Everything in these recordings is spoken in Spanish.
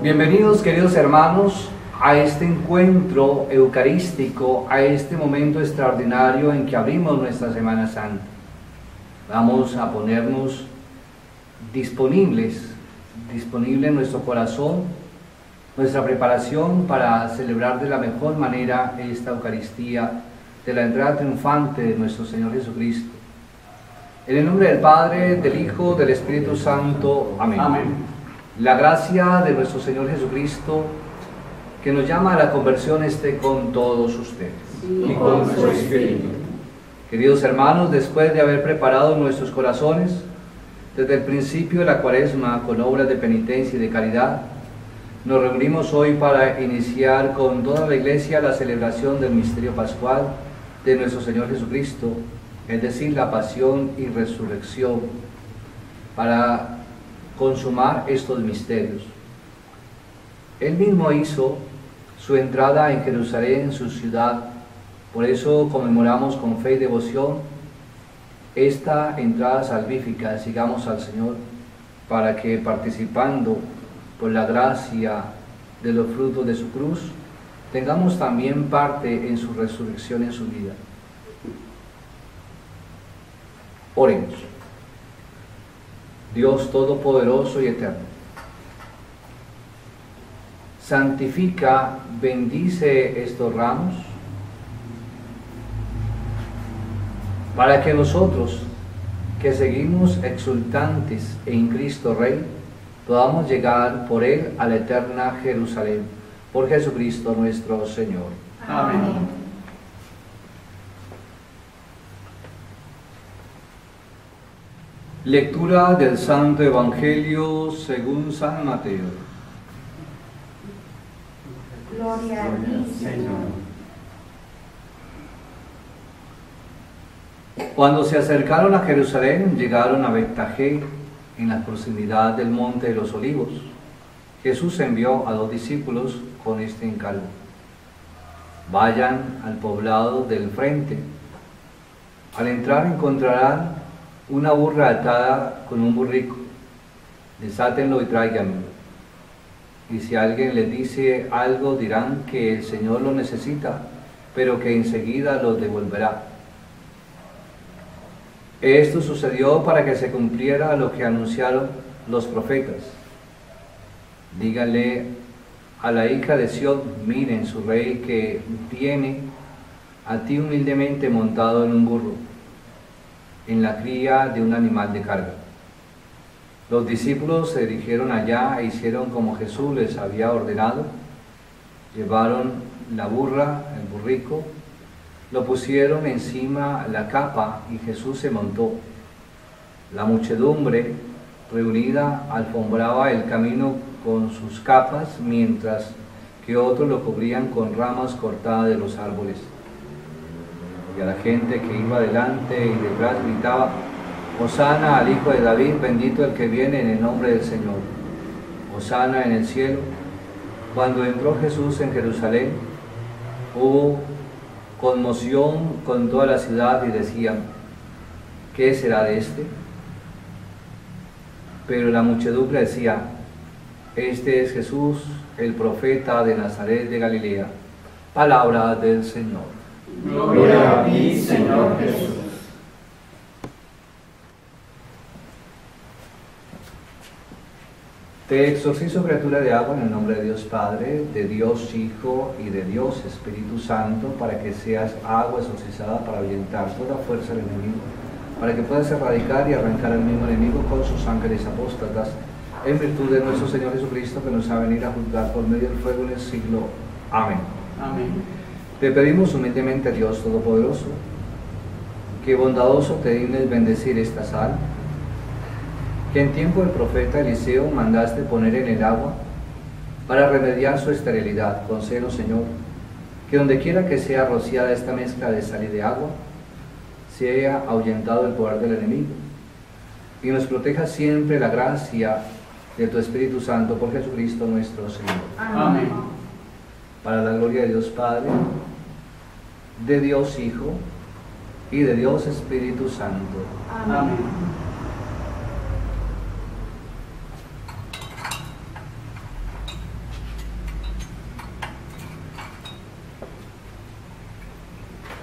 Bienvenidos, queridos hermanos, a este encuentro eucarístico, a este momento extraordinario en que abrimos nuestra Semana Santa. Vamos a ponernos disponible nuestro corazón, nuestra preparación para celebrar de la mejor manera esta Eucaristía de la entrada triunfante de nuestro Señor Jesucristo. En el nombre del Padre, del Hijo, del Espíritu Santo. Amén. Amén. La gracia de nuestro Señor Jesucristo, que nos llama a la conversión, esté con todos ustedes. Y con su espíritu. Queridos hermanos, después de haber preparado nuestros corazones desde el principio de la Cuaresma con obras de penitencia y de caridad, nos reunimos hoy para iniciar con toda la Iglesia la celebración del misterio pascual de nuestro Señor Jesucristo, es decir, la pasión y resurrección, para consumar estos misterios. Él mismo hizo su entrada en Jerusalén, su ciudad. Por eso conmemoramos con fe y devoción esta entrada salvífica. Sigamos al Señor para que, participando por la gracia de los frutos de su cruz, tengamos también parte en su resurrección, en su vida. Oremos. Dios Todopoderoso y Eterno, santifica, bendice estos ramos, para que nosotros, que seguimos exultantes en Cristo Rey, podamos llegar por Él a la eterna Jerusalén, por Jesucristo nuestro Señor. Amén. Lectura del Santo Evangelio según San Mateo. Gloria a ti, Señor. Cuando se acercaron a Jerusalén, llegaron a Betfagé, en la proximidad del Monte de los Olivos. Jesús envió a 2 discípulos con este encargo: vayan al poblado del frente. Al entrar encontrarán una burra atada con un burrico. Desátenlo y tráiganlo. Y si alguien les dice algo, dirán que el Señor lo necesita, pero que enseguida lo devolverá. Esto sucedió para que se cumpliera lo que anunciaron los profetas. Díganle a la hija de Sión: miren, su rey que viene a ti humildemente montado en un burro, en la cría de un animal de carga. Los discípulos se dirigieron allá e hicieron como Jesús les había ordenado. Llevaron la burra, el burrico, lo pusieron encima la capa y Jesús se montó. La muchedumbre reunida alfombraba el camino con sus capas, mientras que otros lo cubrían con ramas cortadas de los árboles. Y a la gente que iba delante y detrás gritaba: Hosana al Hijo de David, bendito el que viene en el nombre del Señor. Hosana en el cielo. Cuando entró Jesús en Jerusalén, hubo conmoción con toda la ciudad y decían: ¿qué será de este? Pero la muchedumbre decía: este es Jesús, el profeta de Nazaret de Galilea. Palabra del Señor. Gloria a ti, Señor Jesús. Te exorcizo, criatura de agua, en el nombre de Dios Padre, de Dios Hijo y de Dios Espíritu Santo, para que seas agua exorcizada para ahuyentar toda fuerza del enemigo, para que puedas erradicar y arrancar al mismo enemigo con sus ángeles apóstatas, en virtud de nuestro Señor Jesucristo, que nos ha venido a juzgar por medio del fuego en el siglo. Amén. Amén. Le pedimos humildemente a Dios Todopoderoso, que bondadoso te dignes bendecir esta sal, que en tiempo del profeta Eliseo mandaste poner en el agua para remediar su esterilidad. Concédenos, Señor, que donde quiera que sea rociada esta mezcla de sal y de agua, sea ahuyentado el poder del enemigo, y nos proteja siempre la gracia de tu Espíritu Santo por Jesucristo nuestro Señor. Amén. Para la gloria de Dios Padre, de Dios Hijo y de Dios Espíritu Santo. Amén.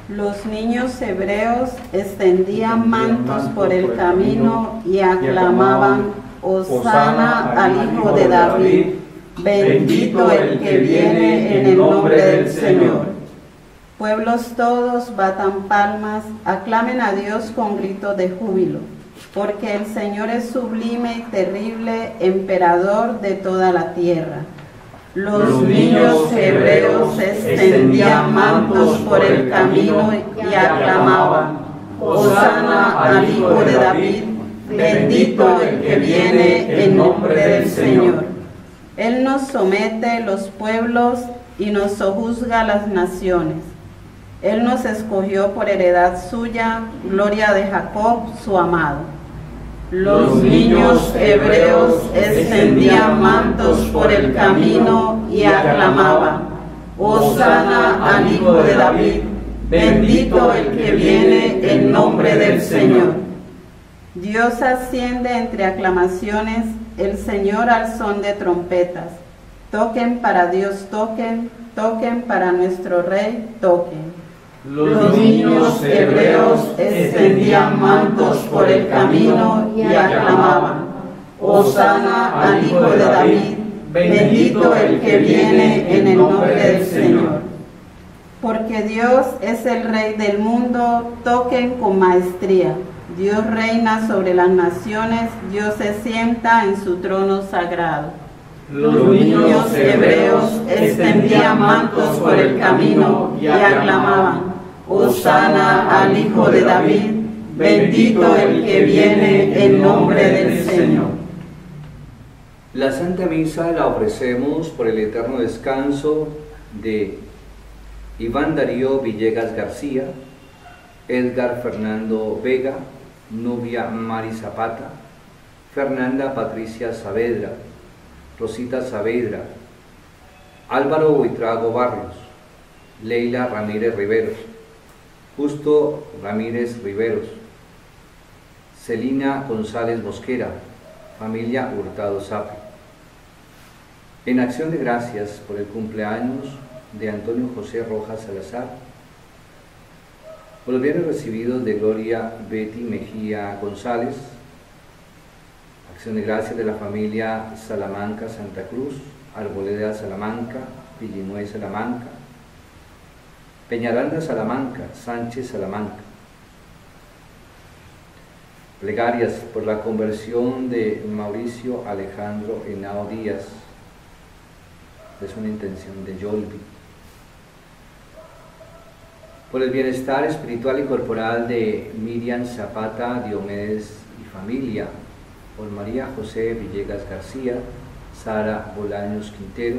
Los niños hebreos extendían mantos por el camino y aclamaban: Hosana al Hijo de David, bendito el que viene en el nombre del Señor. Pueblos todos, batan palmas, aclamen a Dios con grito de júbilo, porque el Señor es sublime y terrible, emperador de toda la tierra. Los niños hebreos extendían mantos por el camino y aclamaban: Hosana al Hijo de David, bendito el que viene en nombre del Señor. Él nos somete los pueblos y nos sojuzga las naciones. Él nos escogió por heredad suya, gloria de Jacob, su amado. Los niños hebreos extendían mantos por el camino y aclamaban: Hosana al Hijo de David, bendito el que viene en nombre del Señor. Dios asciende entre aclamaciones, el Señor al son de trompetas. Toquen para Dios, toquen, toquen para nuestro Rey, toquen. Los niños hebreos extendían mantos por el camino y aclamaban: Hosana al Hijo de David, bendito el que viene en el nombre del Señor. Porque Dios es el Rey del mundo, toquen con maestría. Dios reina sobre las naciones, Dios se sienta en su trono sagrado. Los niños hebreos extendían mantos por el camino y aclamaban: Hosana al Hijo de David, bendito el que viene en nombre del Señor. La Santa Misa la ofrecemos por el eterno descanso de Iván Darío Villegas García, Edgar Fernando Vega, Nubia Mari Zapata, Fernanda Patricia Saavedra, Rosita Saavedra, Álvaro Buitrago Barrios, Leila Ramírez Riveros, Justo Ramírez Riveros, Celina González Mosquera, familia Hurtado Zapri. En acción de gracias por el cumpleaños de Antonio José Rojas Salazar, por los bienes recibidos de Gloria Betty Mejía González, acción de gracias de la familia Salamanca Santa Cruz, Arboleda Salamanca, Villinuez Salamanca, Peñaranda Salamanca, Sánchez Salamanca. Plegarias por la conversión de Mauricio Alejandro Henao Díaz, es una intención de Yolvi. Por el bienestar espiritual y corporal de Miriam Zapata Diomedes y familia, por María José Villegas García, Sara Bolaños Quintero,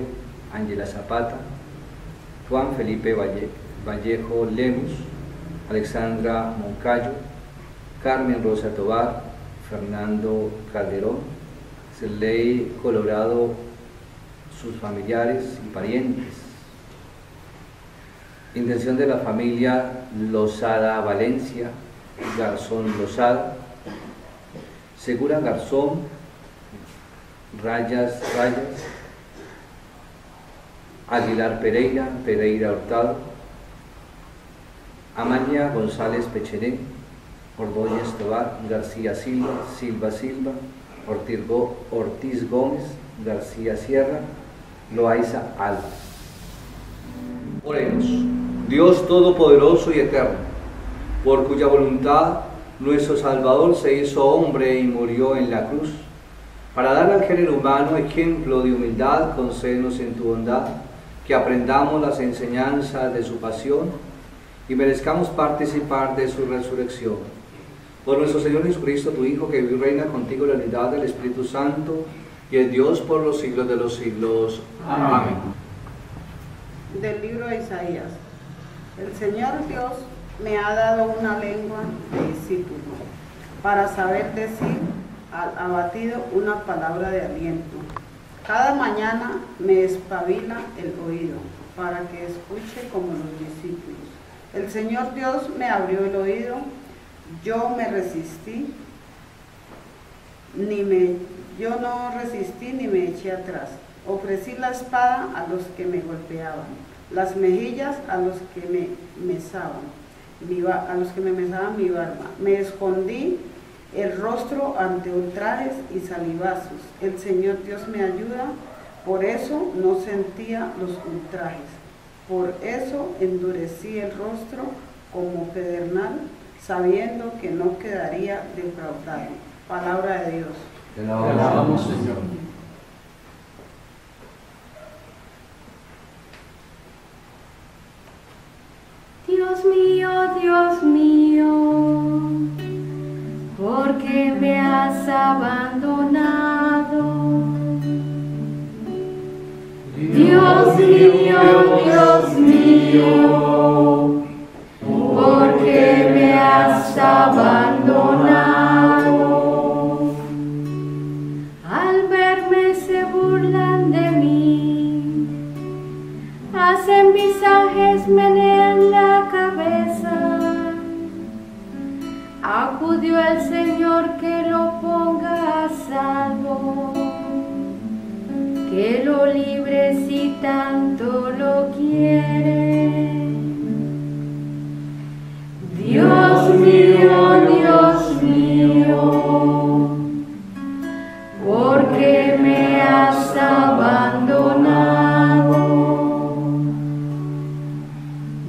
Ángela Zapata, Juan Felipe Vallejo Lemus, Alexandra Moncayo, Carmen Rosa Tobar, Fernando Calderón, Celey Colorado, sus familiares y parientes. Intención de la familia Lozada Valencia, Garzón Lozada, Segura Garzón, Rayas, Aguilar Pereira, Pereira Hurtado, Amalia González Pecheré, Ordóñez Tobar, García Silva, Silva, Ortiz Gómez, García Sierra, Loaiza Alba. Oremos. Dios Todopoderoso y Eterno, por cuya voluntad nuestro Salvador se hizo hombre y murió en la cruz, Para dar al género humano ejemplo de humildad, concédenos en tu bondad que aprendamos las enseñanzas de su pasión y merezcamos participar de su resurrección. Por nuestro Señor Jesucristo, tu Hijo, que vive y reina contigo en la unidad del Espíritu Santo, y es Dios por los siglos de los siglos. Amén. Del libro de Isaías. El Señor Dios me ha dado una lengua de discípulo, para saber decir al abatido una palabra de aliento. Cada mañana me espabila el oído, para que escuche como los discípulos. El Señor Dios me abrió el oído, yo no resistí ni me eché atrás. Ofrecí la espada a los que me golpeaban, las mejillas a los que me mesaban mi barba. Me escondí el rostro ante ultrajes y salivazos. El Señor Dios me ayuda, por eso no sentía los ultrajes. Por eso endurecí el rostro como pedernal, sabiendo que no quedaría defraudado. Palabra de Dios. Te alabamos, Señor. Dios mío, ¿por qué me has abandonado? Dios mío, ¿por qué me has abandonado? Al verme se burlan de mí, hacen visajes, menean la cabeza. Acudió el Señor que lo ponga a salvo, que lo libre si tanto lo quiere. Dios mío, ¿por qué me has abandonado?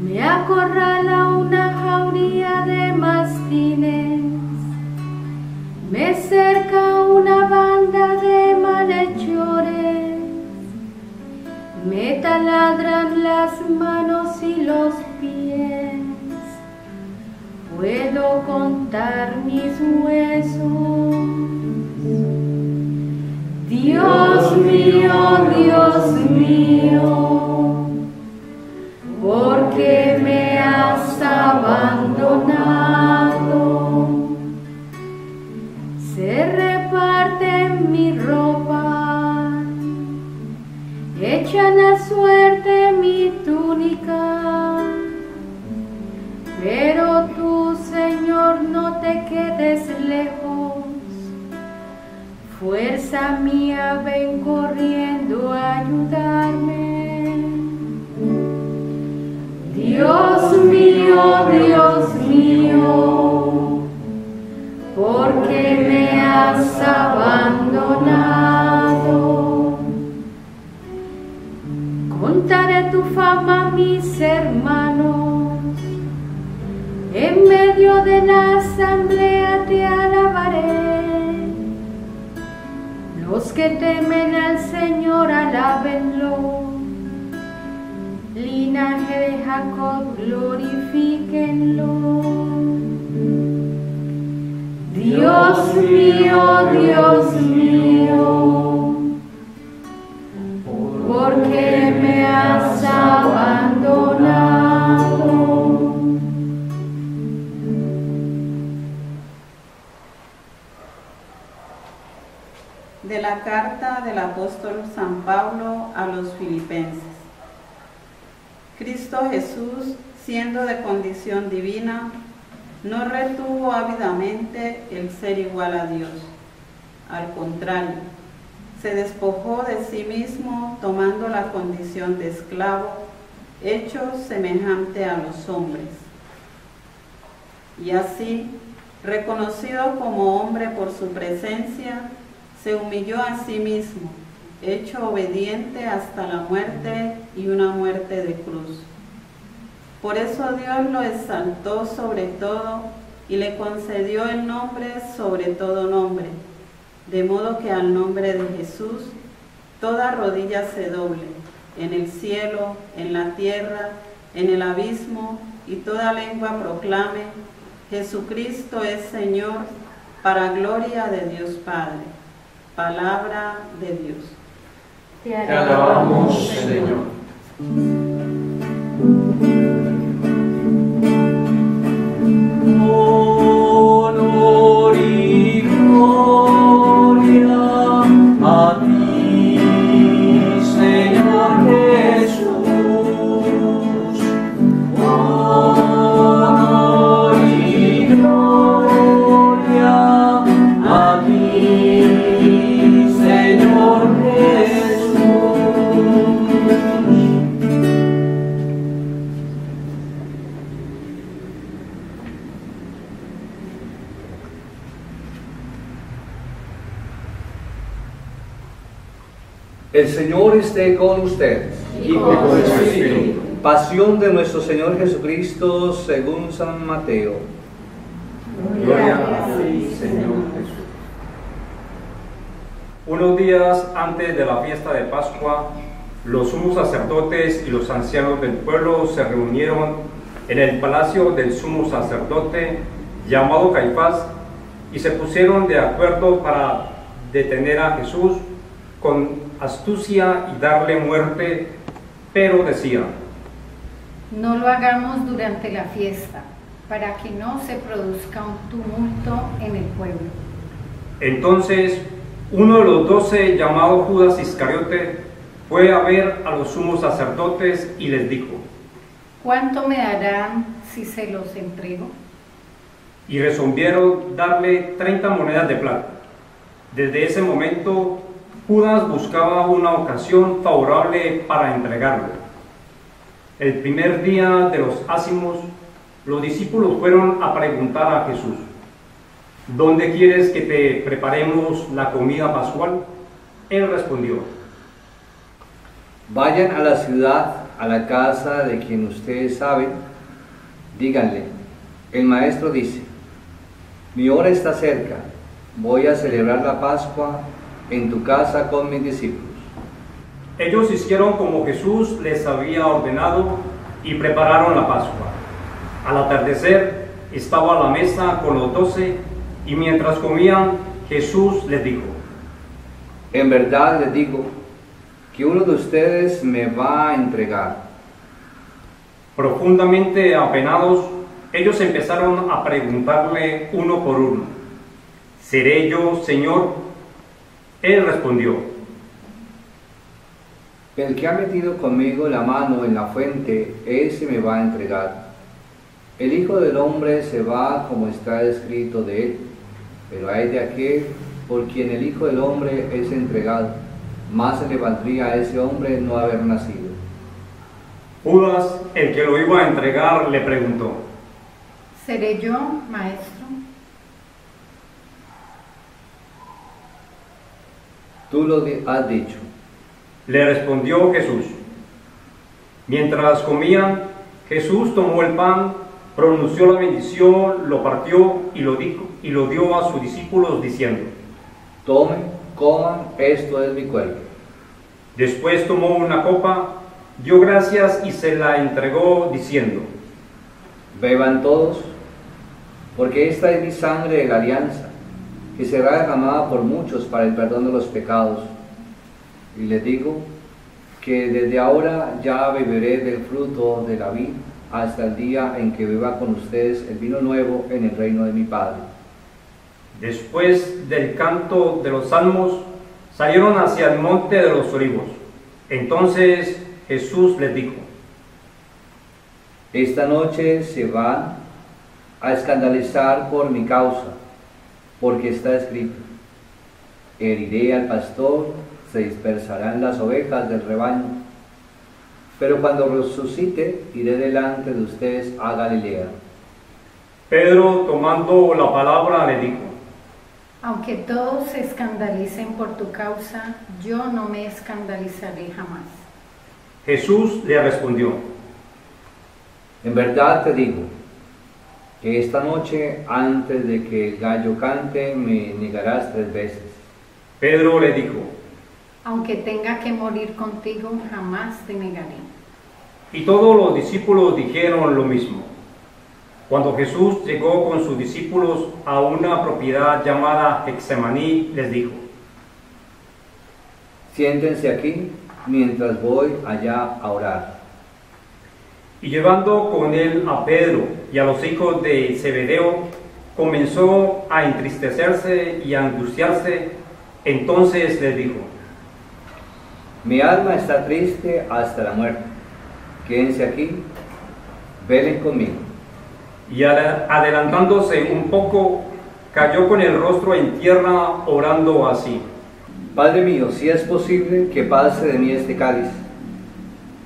Me acorrala una jauría de mastines, me cerca una banda de malhechores, me taladran las manos y los pies. Puedo contar mis huesos. Dios mío, ¿por qué me has abandonado? Se reparten mi ropa, echan a suerte mi túnica, pero tú, Señor, no te quedes lejos. Fuerza mía, ven corriendo a ayudarme. Dios mío, ¿por qué me has abandonado? Contaré tu fama a mis hermanos, en medio de la asamblea te alabaré. Los que temen al Señor, alábenlo. Linaje de Jacob, glorifíquenlo. Dios mío, ¿por qué me has abandonado? De la carta del apóstol San Pablo a los Filipenses. Cristo Jesús, siendo de condición divina, no retuvo ávidamente el ser igual a Dios. Al contrario, se despojó de sí mismo, tomando la condición de esclavo, hecho semejante a los hombres. Y así, reconocido como hombre por su presencia, se humilló a sí mismo, hecho obediente hasta la muerte y una muerte de cruz. Por eso Dios lo exaltó sobre todo y le concedió el nombre sobre todo nombre, de modo que al nombre de Jesús toda rodilla se doble, en el cielo, en la tierra, en el abismo, y toda lengua proclame: Jesucristo es Señor, para gloria de Dios Padre. Palabra de Dios. Te alabamos, Señor. Honor y gloria a ti, Señor Jesús. Honor y gloria a ti, Señor Jesús. El Señor esté con ustedes. Y con tu espíritu. Pasión de nuestro Señor Jesucristo según San Mateo. Gloria a ti, Señor Jesús. Unos días antes de la fiesta de Pascua, los sumos sacerdotes y los ancianos del pueblo se reunieron en el palacio del sumo sacerdote llamado Caifás y se pusieron de acuerdo para detener a Jesús con astucia y darle muerte, pero decían: No lo hagamos durante la fiesta, para que no se produzca un tumulto en el pueblo. Entonces uno de los 12, llamado Judas Iscariote, fue a ver a los sumos sacerdotes y les dijo: ¿Cuánto me darán si se los entrego? Y resolvieron darle 30 monedas de plata. Desde ese momento Judas buscaba una ocasión favorable para entregarlo. El primer día de los ácimos, los discípulos fueron a preguntar a Jesús: ¿Dónde quieres que te preparemos la comida pascual? Él respondió: Vayan a la ciudad, a la casa de quien ustedes saben, díganle: el maestro dice, mi hora está cerca, voy a celebrar la Pascua en tu casa con mis discípulos. Ellos hicieron como Jesús les había ordenado y prepararon la Pascua. Al atardecer estaba a la mesa con los 12 y mientras comían, Jesús les dijo: En verdad les digo que uno de ustedes me va a entregar. Profundamente apenados, ellos empezaron a preguntarle uno por uno: ¿Seré yo, Señor? Él respondió: El que ha metido conmigo la mano en la fuente, ese me va a entregar. El Hijo del Hombre se va como está escrito de él, pero hay de aquel por quien el Hijo del Hombre es entregado. Más se le valdría a ese hombre no haber nacido. Judas, el que lo iba a entregar, le preguntó: ¿Seré yo, maestro? Tú lo has dicho. Le respondió Jesús. Mientras comían, Jesús tomó el pan, pronunció la bendición, lo partió y lo dio a sus discípulos diciendo: Tomen, coman, esto es mi cuerpo. Después tomó una copa, dio gracias y se la entregó diciendo: Beban todos, porque esta es mi sangre de la alianza, que será derramada por muchos para el perdón de los pecados. Y les digo que desde ahora ya beberé del fruto de la vid hasta el día en que beba con ustedes el vino nuevo en el reino de mi Padre. Después del canto de los salmos, salieron hacia el monte de los olivos. Entonces Jesús les dijo: Esta noche se van a escandalizar por mi causa, porque está escrito: heriré al pastor, se dispersarán las ovejas del rebaño. Pero cuando resucite, iré delante de ustedes a Galilea. Pedro, tomando la palabra, le dijo: Aunque todos se escandalicen por tu causa, yo no me escandalizaré jamás. Jesús le respondió: En verdad te digo, que esta noche, antes de que el gallo cante, me negarás 3 veces. Pedro le dijo, aunque tenga que morir contigo, jamás te negaré. y todos los discípulos dijeron lo mismo. Cuando Jesús llegó con sus discípulos a una propiedad llamada Getsemaní, les dijo, siéntense aquí mientras voy allá a orar. y llevando con él a Pedro y a los hijos de Zebedeo, comenzó a entristecerse y a angustiarse. Entonces les dijo, Mi alma está triste hasta la muerte. Quédense aquí, velen conmigo. y adelantándose un poco, cayó con el rostro en tierra, orando así. Padre mío, si es posible que pase de mí este cáliz,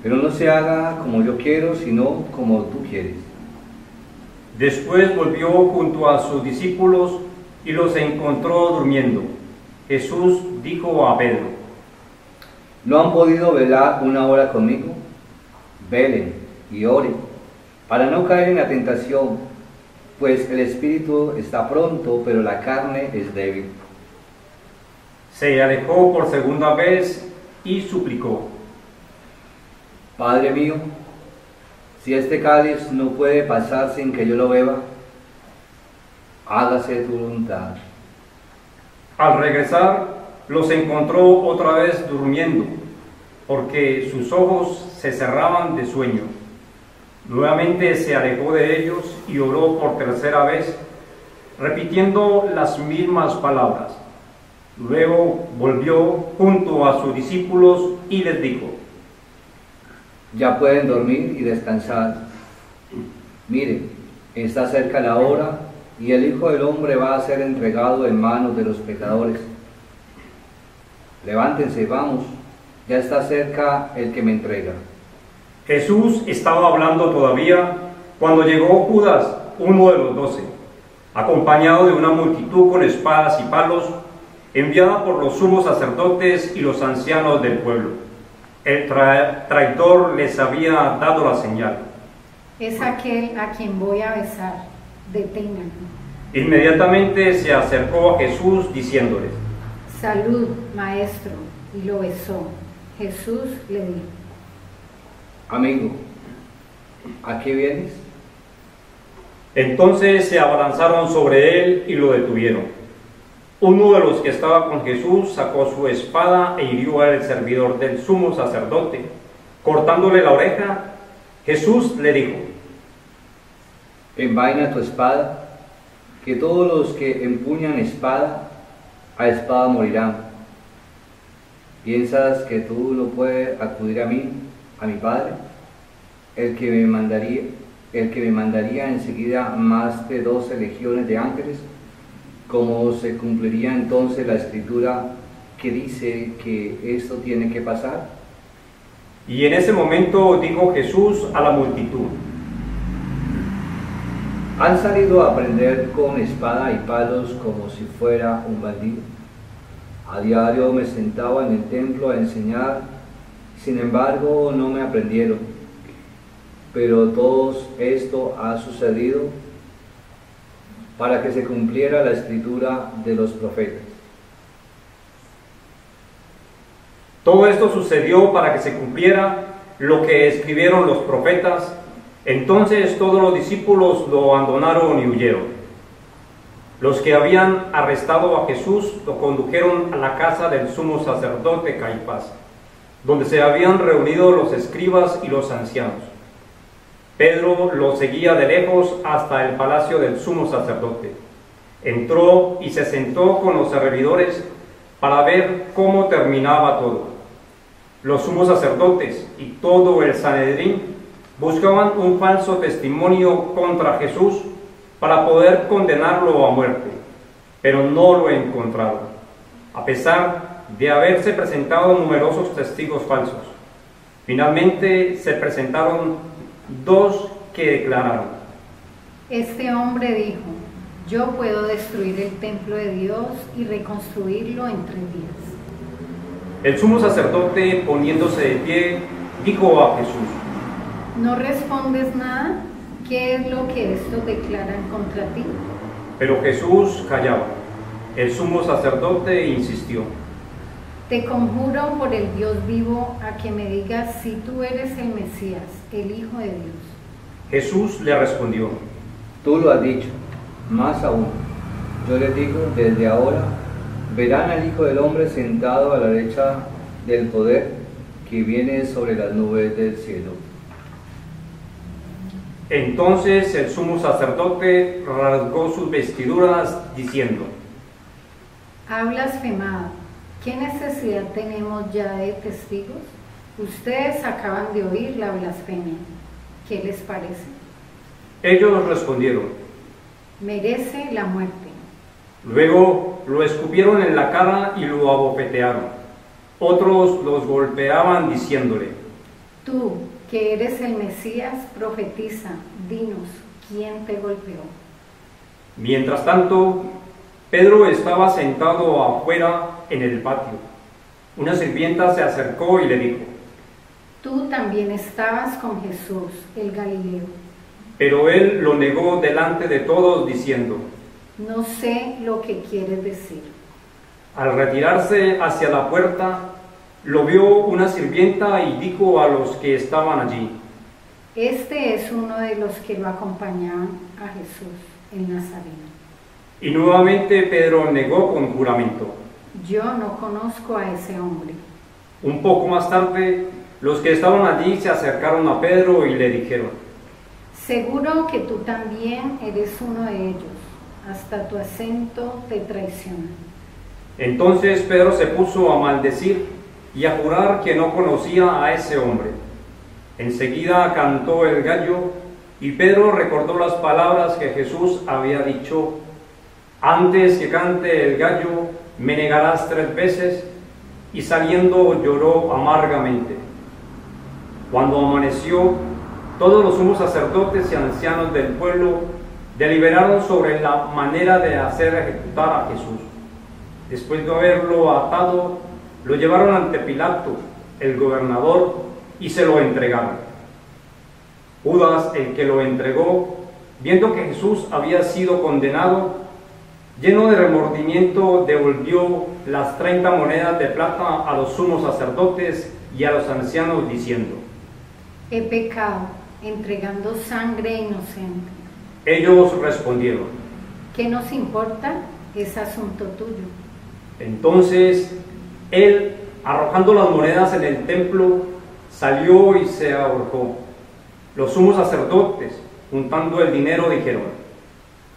pero no se haga como yo quiero, sino como tú quieres. Después volvió junto a sus discípulos y los encontró durmiendo. Jesús dijo a Pedro, ¿No han podido velar una hora conmigo? Velen y oren, para no caer en la tentación, pues el espíritu está pronto, pero la carne es débil. se alejó por segunda vez y suplicó, Padre mío, si este cáliz no puede pasar sin que yo lo beba, hágase tu voluntad. Al regresar, los encontró otra vez durmiendo, porque sus ojos se cerraban de sueño. Nuevamente se alejó de ellos y oró por tercera vez, repitiendo las mismas palabras. Luego volvió junto a sus discípulos y les dijo, Ya pueden dormir y descansar. Miren, está cerca la hora y el Hijo del Hombre va a ser entregado en manos de los pecadores. Levántense, vamos, ya está cerca el que me entrega. Jesús estaba hablando todavía cuando llegó Judas, uno de los 12, acompañado de una multitud con espadas y palos, enviada por los sumos sacerdotes y los ancianos del pueblo. El traidor les había dado la señal. Es aquel a quien voy a besar, deténganlo. Inmediatamente se acercó a Jesús diciéndoles, Salud, maestro, y lo besó. Jesús le dijo, Amigo, ¿a qué vienes? entonces se abalanzaron sobre él y lo detuvieron. Uno de los que estaba con Jesús sacó su espada e hirió al servidor del sumo sacerdote, cortándole la oreja. Jesús le dijo, Envaina tu espada, que todos los que empuñan espada, a espada morirán. ¿Piensas que tú no puedes acudir a mí, a mi Padre, el que me mandaría enseguida más de 12 legiones de ángeles? ¿Cómo se cumpliría entonces la escritura que dice que esto tiene que pasar? y en ese momento dijo Jesús a la multitud, ¿Han salido a aprender con espada y palos como si fuera un bandido? A diario me sentaba en el templo a enseñar, sin embargo no me aprendieron. Pero todo esto ha sucedido para que se cumpliera la escritura de los profetas. todo esto sucedió para que se cumpliera lo que escribieron los profetas. Entonces todos los discípulos lo abandonaron y huyeron. Los que habían arrestado a Jesús lo condujeron a la casa del sumo sacerdote Caifás, donde se habían reunido los escribas y los ancianos. Pedro lo seguía de lejos hasta el palacio del sumo sacerdote. Entró y se sentó con los servidores para ver cómo terminaba todo. Los sumos sacerdotes y todo el Sanedrín buscaban un falso testimonio contra Jesús para poder condenarlo a muerte, pero no lo encontraron, a pesar de haberse presentado numerosos testigos falsos. Finalmente se presentaron 2 que declararon, Este hombre dijo, yo puedo destruir el templo de Dios y reconstruirlo en 3 días. El sumo sacerdote, poniéndose de pie, dijo a Jesús, ¿No respondes nada? ¿Qué es lo que estos declaran contra ti? pero Jesús callaba. El sumo sacerdote insistió, Te conjuro por el Dios vivo a que me digas si tú eres el Mesías, el Hijo de Dios. Jesús le respondió: Tú lo has dicho. Más aún, yo les digo, desde ahora verán al Hijo del Hombre sentado a la derecha del poder que viene sobre las nubes del cielo. Entonces el sumo sacerdote rasgó sus vestiduras diciendo: Ha blasfemado. ¿Qué necesidad tenemos ya de testigos? Ustedes acaban de oír la blasfemia. ¿Qué les parece? Ellos respondieron: Merece la muerte. Luego lo escupieron en la cara y lo abofetearon. Otros los golpeaban diciéndole: Tú, que eres el Mesías, profetiza, dinos, ¿quién te golpeó? Mientras tanto, Pedro estaba sentado afuera en el patio. Una sirvienta se acercó y le dijo: Tú también estabas con Jesús, el Galileo. Pero él lo negó delante de todos diciendo: No sé lo que quieres decir. Al retirarse hacia la puerta, lo vio una sirvienta y dijo a los que estaban allí: Este es uno de los que lo acompañaban a Jesús, el Nazareno. Y nuevamente Pedro negó con juramento: Yo no conozco a ese hombre. Un poco más tarde, los que estaban allí se acercaron a Pedro y le dijeron: Seguro que tú también eres uno de ellos, hasta tu acento te traiciona. Entonces Pedro se puso a maldecir y a jurar que no conocía a ese hombre. Enseguida cantó el gallo y Pedro recordó las palabras que Jesús había dicho: Antes que cante el gallo, me negarás 3 veces, y saliendo lloró amargamente. Cuando amaneció, todos los sumos sacerdotes y ancianos del pueblo deliberaron sobre la manera de hacer ejecutar a Jesús. Después de haberlo atado, lo llevaron ante Pilato, el gobernador, y se lo entregaron. Judas, el que lo entregó, viendo que Jesús había sido condenado, lleno de remordimiento, devolvió las 30 monedas de plata a los sumos sacerdotes y a los ancianos, diciendo: He pecado, entregando sangre inocente. Ellos respondieron: ¿Qué nos importa? Es asunto tuyo. Entonces él, arrojando las monedas en el templo, salió y se ahorcó. Los sumos sacerdotes, juntando el dinero, dijeron: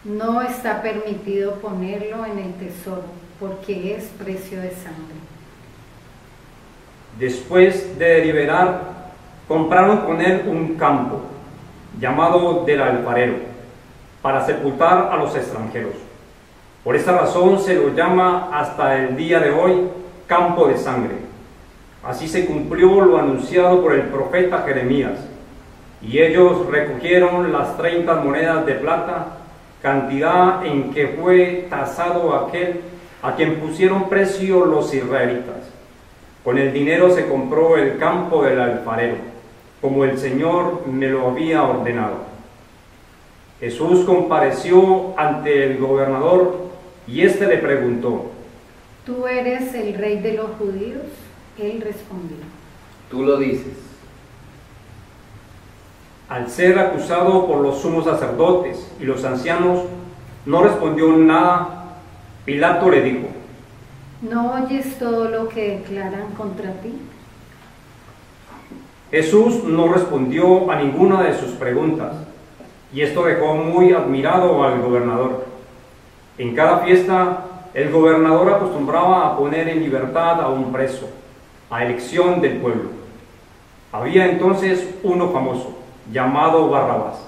No está permitido ponerlo en el tesoro, porque es precio de sangre. Después de deliberar, compraron con él un campo, llamado del alfarero, para sepultar a los extranjeros. Por esta razón se lo llama hasta el día de hoy campo de sangre. Así se cumplió lo anunciado por el profeta Jeremías. Y ellos recogieron las 30 monedas de plata, cantidad en que fue tasado aquel a quien pusieron precio los israelitas. Con el dinero se compró el campo del alfarero, como el Señor me lo había ordenado. Jesús compareció ante el gobernador y éste le preguntó: ¿Tú eres el rey de los judíos? Él respondió: Tú lo dices. Al ser acusado por los sumos sacerdotes y los ancianos, no respondió nada. Pilato le dijo: ¿No oyes todo lo que declaran contra ti? Jesús no respondió a ninguna de sus preguntas, y esto dejó muy admirado al gobernador. En cada fiesta, el gobernador acostumbraba a poner en libertad a un preso, a elección del pueblo. Había entonces uno famoso, llamado Barrabás.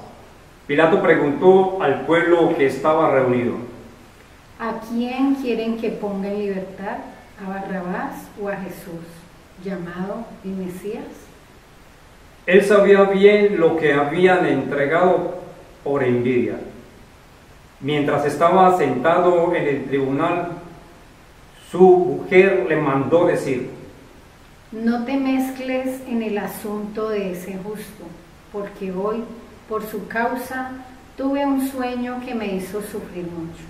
Pilato preguntó al pueblo que estaba reunido: ¿A quién quieren que ponga en libertad? ¿A Barrabás o a Jesús, llamado el Mesías? Él sabía bien lo que habían entregado por envidia. Mientras estaba sentado en el tribunal, su mujer le mandó decir: No te mezcles en el asunto de ese justo, porque hoy, por su causa, tuve un sueño que me hizo sufrir mucho.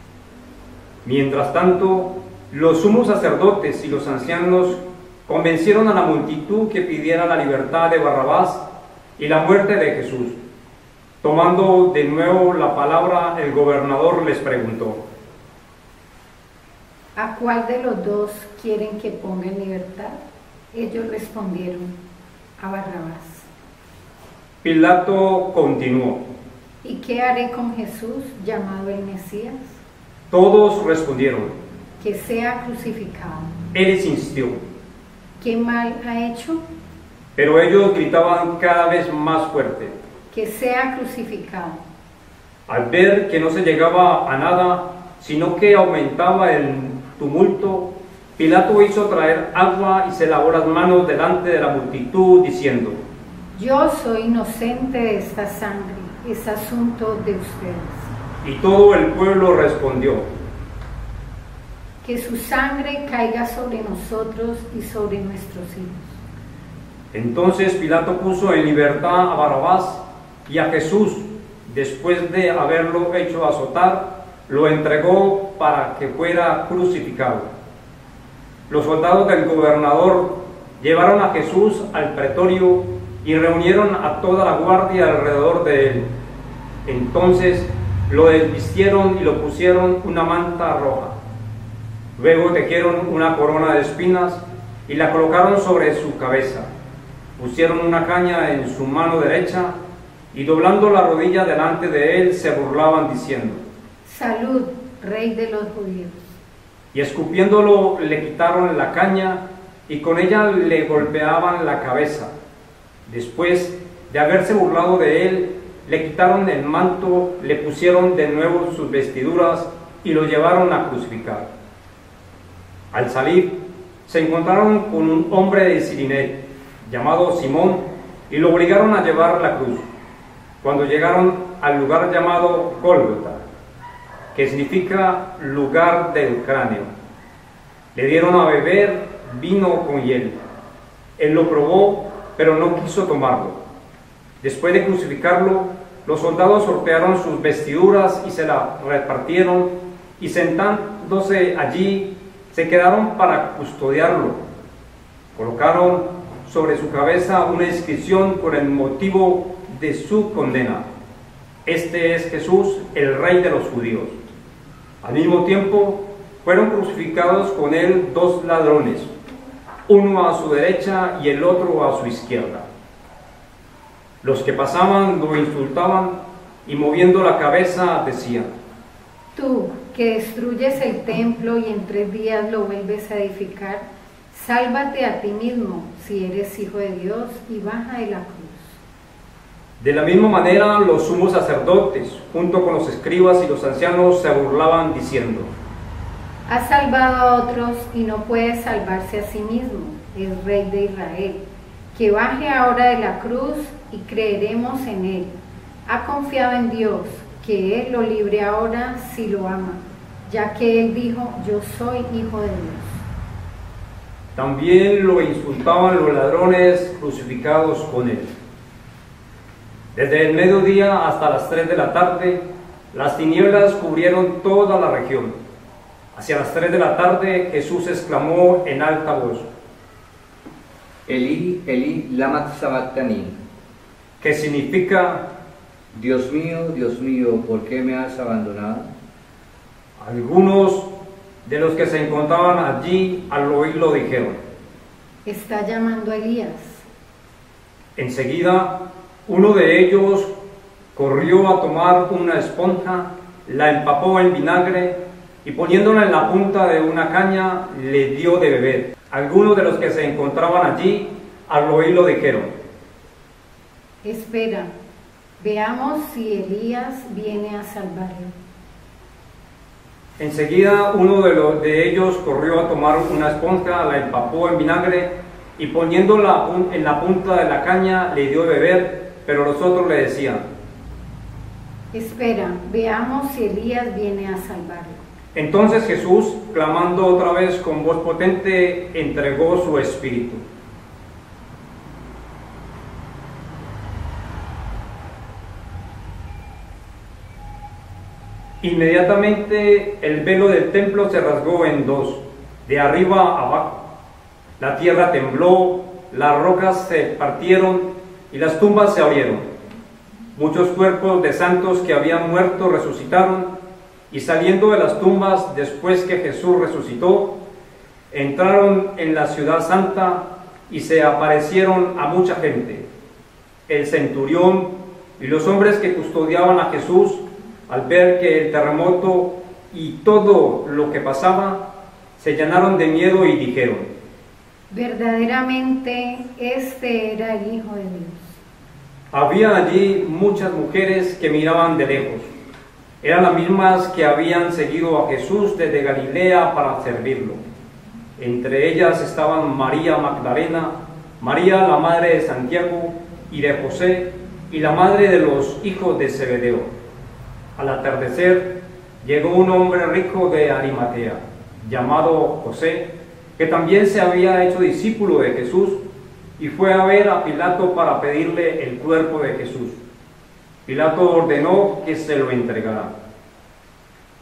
Mientras tanto, los sumos sacerdotes y los ancianos Convencieron a la multitud que pidiera la libertad de Barrabás y la muerte de Jesús. Tomando de nuevo la palabra, el gobernador les preguntó: ¿A cuál de los dos quieren que ponga en libertad? Ellos respondieron: a Barrabás. Pilato continuó: ¿Y qué haré con Jesús, llamado el Mesías? Todos respondieron. Que sea crucificado. Él insistió, ¿Qué mal ha hecho? pero ellos gritaban cada vez más fuerte. Que sea crucificado. Al ver que no se llegaba a nada, sino que aumentaba el tumulto, Pilato hizo traer agua y se lavó las manos delante de la multitud, diciendo: Yo soy inocente de esta sangre, es asunto de ustedes. Y todo el pueblo respondió: Que su sangre caiga sobre nosotros y sobre nuestros hijos. Entonces Pilato puso en libertad a Barrabás, y a Jesús, después de haberlo hecho azotar, lo entregó para que fuera crucificado. Los soldados del gobernador llevaron a Jesús al pretorio y reunieron a toda la guardia alrededor de él. Entonces lo desvistieron y lo pusieron una manta roja. Luego tejieron una corona de espinas y la colocaron sobre su cabeza. Pusieron una caña en su mano derecha y doblando la rodilla delante de él se burlaban diciendo: Salud, Rey de los judíos. Y escupiéndolo le quitaron la caña y con ella le golpeaban la cabeza. Después de haberse burlado de él, le quitaron el manto, le pusieron de nuevo sus vestiduras y lo llevaron a crucificar. Al salir, se encontraron con un hombre de Ciriné, llamado Simón, y lo obligaron a llevar la cruz. Cuando llegaron al lugar llamado Gólgota, que significa lugar del cráneo, le dieron a beber vino con hiel. Él lo probó, pero no quiso tomarlo. Después de crucificarlo, los soldados sortearon sus vestiduras y se las repartieron, y sentándose allí, se quedaron para custodiarlo. Colocaron sobre su cabeza una inscripción con el motivo de su condena: Este es Jesús, el Rey de los judíos. Al mismo tiempo, fueron crucificados con él dos ladrones, uno a su derecha y el otro a su izquierda. Los que pasaban lo insultaban y moviendo la cabeza decían: Tú, que destruyes el templo y en 3 días lo vuelves a edificar, sálvate a ti mismo si eres hijo de Dios y baja de la cruz. De la misma manera, los sumos sacerdotes, junto con los escribas y los ancianos, se burlaban diciendo: Ha salvado a otros y no puede salvarse a sí mismo, es Rey de Israel. Que baje ahora de la cruz y creeremos en él. Ha confiado en Dios, que él lo libre ahora si lo ama, ya que él dijo: Yo soy hijo de Dios. También lo insultaban los ladrones crucificados con él. Desde el mediodía hasta las 3 de la tarde, las tinieblas cubrieron toda la región. Hacia las 3 de la tarde, Jesús exclamó en alta voz: Elí, Elí, lama sabactani, que significa: Dios mío, ¿por qué me has abandonado? Algunos de los que se encontraban allí al oírlo dijeron: Está llamando a Elías. Enseguida, uno de ellos corrió a tomar una esponja, la empapó en vinagre y poniéndola en la punta de una caña le dio de beber. Algunos de los que se encontraban allí al oírlo dijeron: Espera, veamos si Elías viene a salvarlo. Enseguida uno de ellos corrió a tomar una esponja, la empapó en vinagre y poniéndola en la punta de la caña le dio de beber, pero los otros le decían: Espera, veamos si Elías viene a salvarlo. Entonces Jesús, clamando otra vez con voz potente, entregó su espíritu. Inmediatamente el velo del templo se rasgó en dos, de arriba a abajo. La tierra tembló, las rocas se partieron y las tumbas se abrieron. Muchos cuerpos de santos que habían muerto resucitaron, y saliendo de las tumbas después que Jesús resucitó, entraron en la ciudad santa y se aparecieron a mucha gente. El centurión y los hombres que custodiaban a Jesús, al ver que el terremoto y todo lo que pasaba, se llenaron de miedo y dijeron: verdaderamente este era el Hijo de Dios. Había allí muchas mujeres que miraban de lejos. Eran las mismas que habían seguido a Jesús desde Galilea para servirlo. Entre ellas estaban María Magdalena, María la madre de Santiago y de José, y la madre de los hijos de Zebedeo. Al atardecer llegó un hombre rico de Arimatea, llamado José, que también se había hecho discípulo de Jesús, y fue a ver a Pilato para pedirle el cuerpo de Jesús. Pilato ordenó que se lo entregara.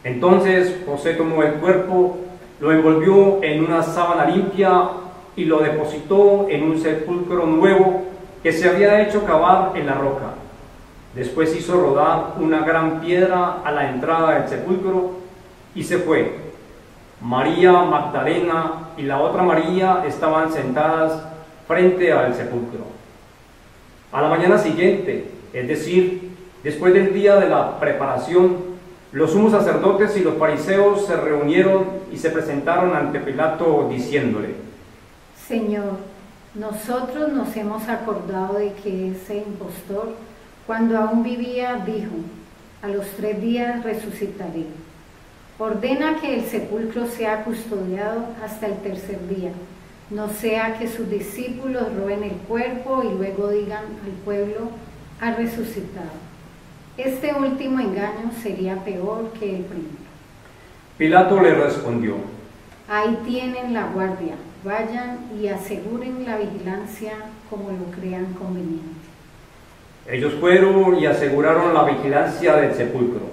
Entonces José tomó el cuerpo, lo envolvió en una sábana limpia y lo depositó en un sepulcro nuevo que se había hecho cavar en la roca. Después hizo rodar una gran piedra a la entrada del sepulcro y se fue. María Magdalena y la otra María estaban sentadas frente al sepulcro. A la mañana siguiente, es decir, después del día de la preparación, los sumos sacerdotes y los fariseos se reunieron y se presentaron ante Pilato diciéndole: Señor, nosotros nos hemos acordado de que ese impostor, cuando aún vivía, dijo: a los 3 días resucitaré. Ordena que el sepulcro sea custodiado hasta el 3er día, no sea que sus discípulos roben el cuerpo y luego digan al pueblo: ha resucitado. Este último engaño sería peor que el primero. Pilato le respondió: ahí tienen la guardia, vayan y aseguren la vigilancia como lo crean conveniente. Ellos fueron y aseguraron la vigilancia del sepulcro,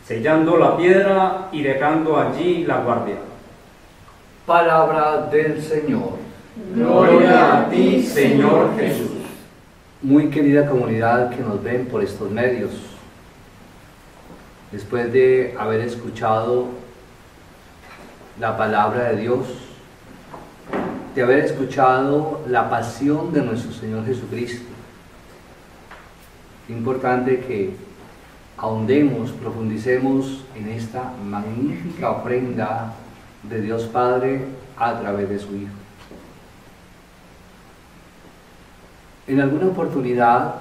sellando la piedra y dejando allí la guardia. Palabra del Señor. Gloria a ti, Señor Jesús. Muy querida comunidad que nos ven por estos medios, después de haber escuchado la palabra de Dios, de haber escuchado la pasión de nuestro Señor Jesucristo, es importante que ahondemos, profundicemos en esta magnífica ofrenda de Dios Padre a través de su Hijo. En alguna oportunidad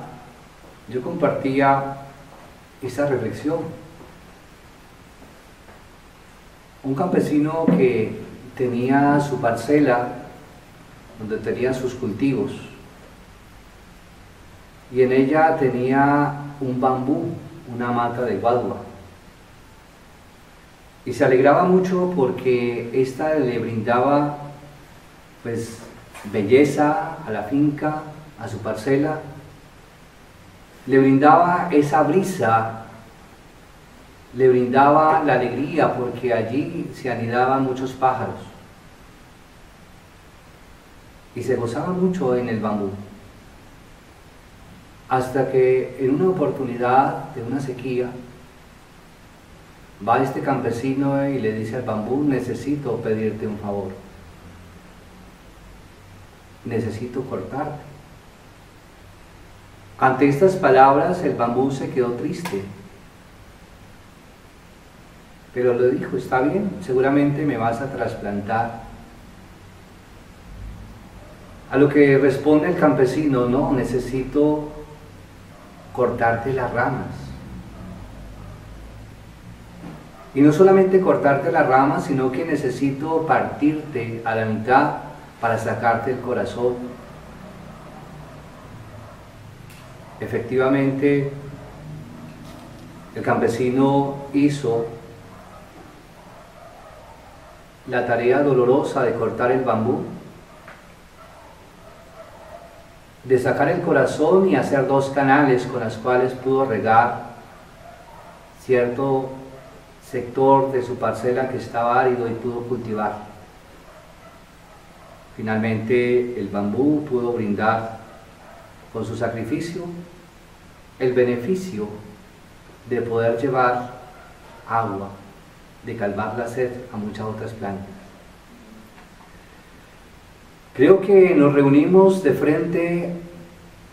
yo compartía esta reflexión. Un campesino que tenía su parcela donde tenía sus cultivos y en ella tenía un bambú, una mata de guadua, y se alegraba mucho porque esta le brindaba pues belleza a la finca, a su parcela, le brindaba esa brisa, le brindaba la alegría porque allí se anidaban muchos pájaros y se gozaba mucho en el bambú, hasta que en una oportunidad de una sequía va este campesino y le dice al bambú: necesito pedirte un favor, necesito cortarte. Ante estas palabras el bambú se quedó triste, pero le dijo: está bien, seguramente me vas a trasplantar. A lo que responde el campesino: no, necesito cortarte las ramas. Y no solamente cortarte las ramas, sino que necesito partirte a la mitad para sacarte el corazón. Efectivamente, el campesino hizo la tarea dolorosa de cortar el bambú, de sacar el corazón y hacer 2 canales con los cuales pudo regar cierto sector de su parcela que estaba árido y pudo cultivar. Finalmente el bambú pudo brindar con su sacrificio el beneficio de poder llevar agua, de calmar la sed a muchas otras plantas. Creo que nos reunimos de frente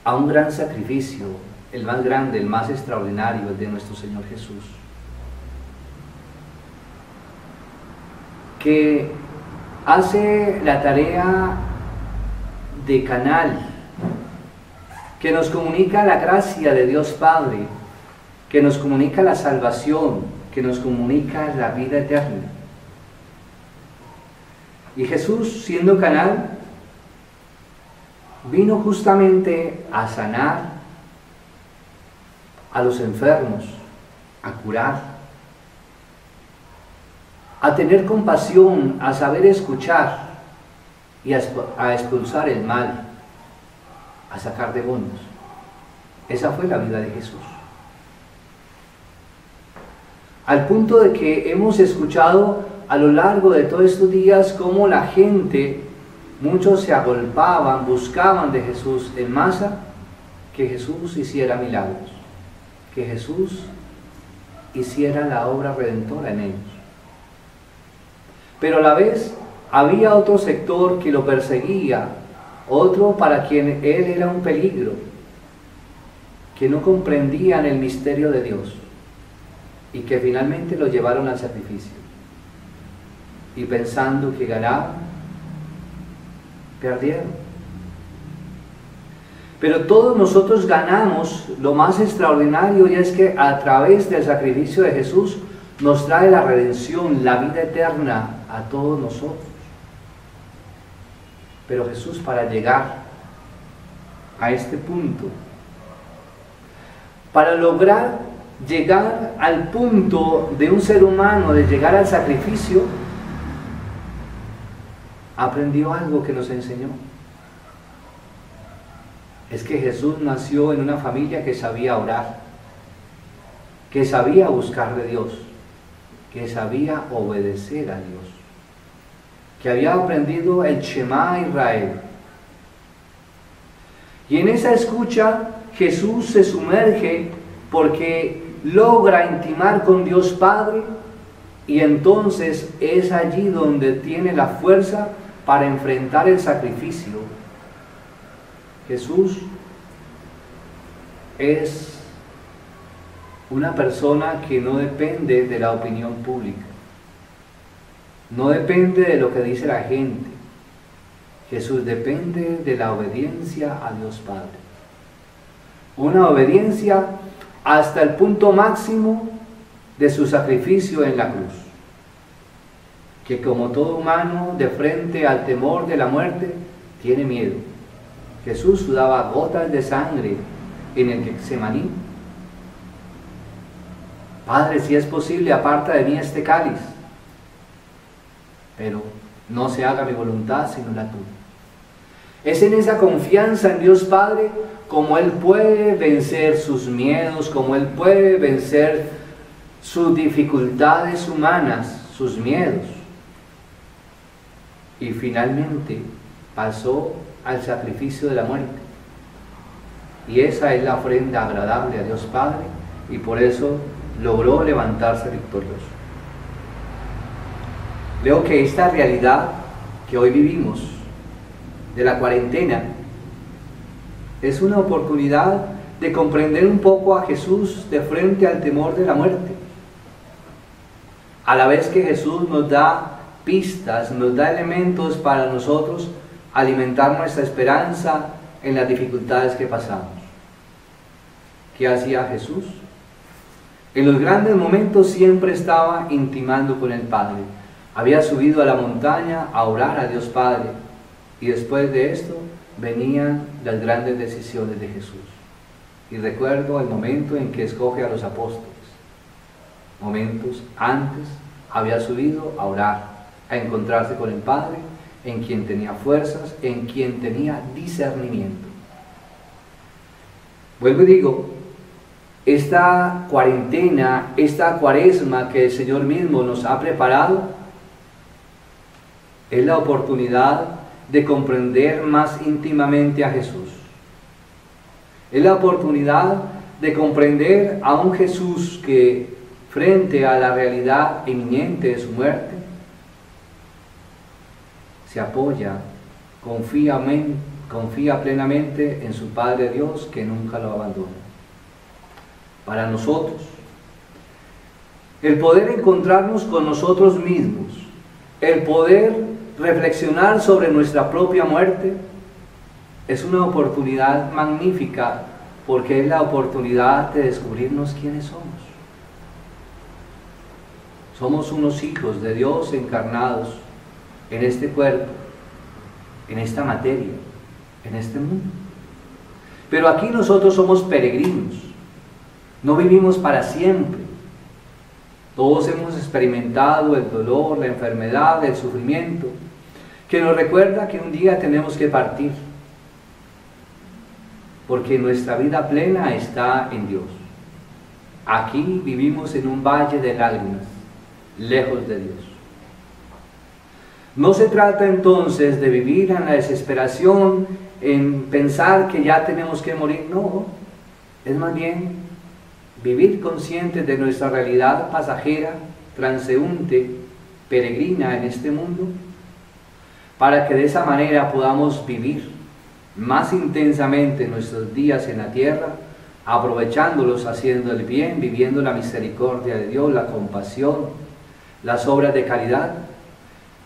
a un gran sacrificio, el más grande, el más extraordinario, el de nuestro Señor Jesús, que hace la tarea de canal, que nos comunica la gracia de Dios Padre, que nos comunica la salvación, que nos comunica la vida eterna. Y Jesús, siendo canal, vino justamente a sanar a los enfermos, a curar, a tener compasión, a saber escuchar y a expulsar el mal, a sacar demonios. Esa fue la vida de Jesús. Al punto de que hemos escuchado a lo largo de todos estos días cómo la gente, muchos se agolpaban, buscaban de Jesús en masa, que Jesús hiciera milagros, que Jesús hiciera la obra redentora en ellos. Pero a la vez había otro sector que lo perseguía, otro para quien él era un peligro, que no comprendían el misterio de Dios y que finalmente lo llevaron al sacrificio. Y pensando que ganaban, perdieron. Pero todos nosotros ganamos lo más extraordinario, y es que a través del sacrificio de Jesús nos trae la redención, la vida eterna a todos nosotros. Pero Jesús, para llegar a este punto, para lograr llegar al punto de un ser humano, de llegar al sacrificio, aprendió algo que nos enseñó. Es que Jesús nació en una familia que sabía orar, que sabía buscar de Dios, que sabía obedecer a Dios, que había aprendido el Shema Israel. Y en esa escucha Jesús se sumerge porque logra intimar con Dios Padre, y entonces es allí donde tiene la fuerza para enfrentar el sacrificio. Jesús es una persona que no depende de la opinión pública, no depende de lo que dice la gente. Jesús depende de la obediencia a Dios Padre. Una obediencia hasta el punto máximo de su sacrificio en la cruz, que como todo humano de frente al temor de la muerte tiene miedo. Jesús sudaba gotas de sangre en el Getsemaní. Padre, si es posible, aparta de mí este cáliz, pero no se haga mi voluntad sino la tuya. Es en esa confianza en Dios Padre como Él puede vencer sus miedos, como Él puede vencer sus dificultades humanas, sus miedos. Y finalmente pasó al sacrificio de la muerte. Y esa es la ofrenda agradable a Dios Padre, y por eso logró levantarse victorioso. Veo que esta realidad que hoy vivimos, de la cuarentena, es una oportunidad de comprender un poco a Jesús de frente al temor de la muerte. A la vez que Jesús nos da pistas, nos da elementos para nosotros alimentar nuestra esperanza en las dificultades que pasamos. ¿Qué hacía Jesús? En los grandes momentos siempre estaba intimando con el Padre. Había subido a la montaña a orar a Dios Padre, y después de esto venían las grandes decisiones de Jesús. Y recuerdo el momento en que escoge a los apóstoles. Momentos antes había subido a orar, a encontrarse con el Padre, en quien tenía fuerzas, en quien tenía discernimiento. Vuelvo y digo, esta cuarentena, esta cuaresma que el Señor mismo nos ha preparado, es la oportunidad de comprender más íntimamente a Jesús. Es la oportunidad de comprender a un Jesús que, frente a la realidad inminente de su muerte, se apoya, confía plenamente en su Padre Dios, que nunca lo abandona. Para nosotros, el poder encontrarnos con nosotros mismos, el poder reflexionar sobre nuestra propia muerte, es una oportunidad magnífica, porque es la oportunidad de descubrirnos quiénes somos. Somos unos hijos de Dios encarnados en este cuerpo, en esta materia, en este mundo. Pero aquí nosotros somos peregrinos, no vivimos para siempre. Todos hemos experimentado el dolor, la enfermedad, el sufrimiento, que nos recuerda que un día tenemos que partir, porque nuestra vida plena está en Dios. Aquí vivimos en un valle de lágrimas, lejos de Dios. No se trata entonces de vivir en la desesperación, en pensar que ya tenemos que morir, no, es más bien vivir conscientes de nuestra realidad pasajera, transeúnte, peregrina en este mundo, para que de esa manera podamos vivir más intensamente nuestros días en la tierra, aprovechándolos, haciendo el bien, viviendo la misericordia de Dios, la compasión, las obras de caridad,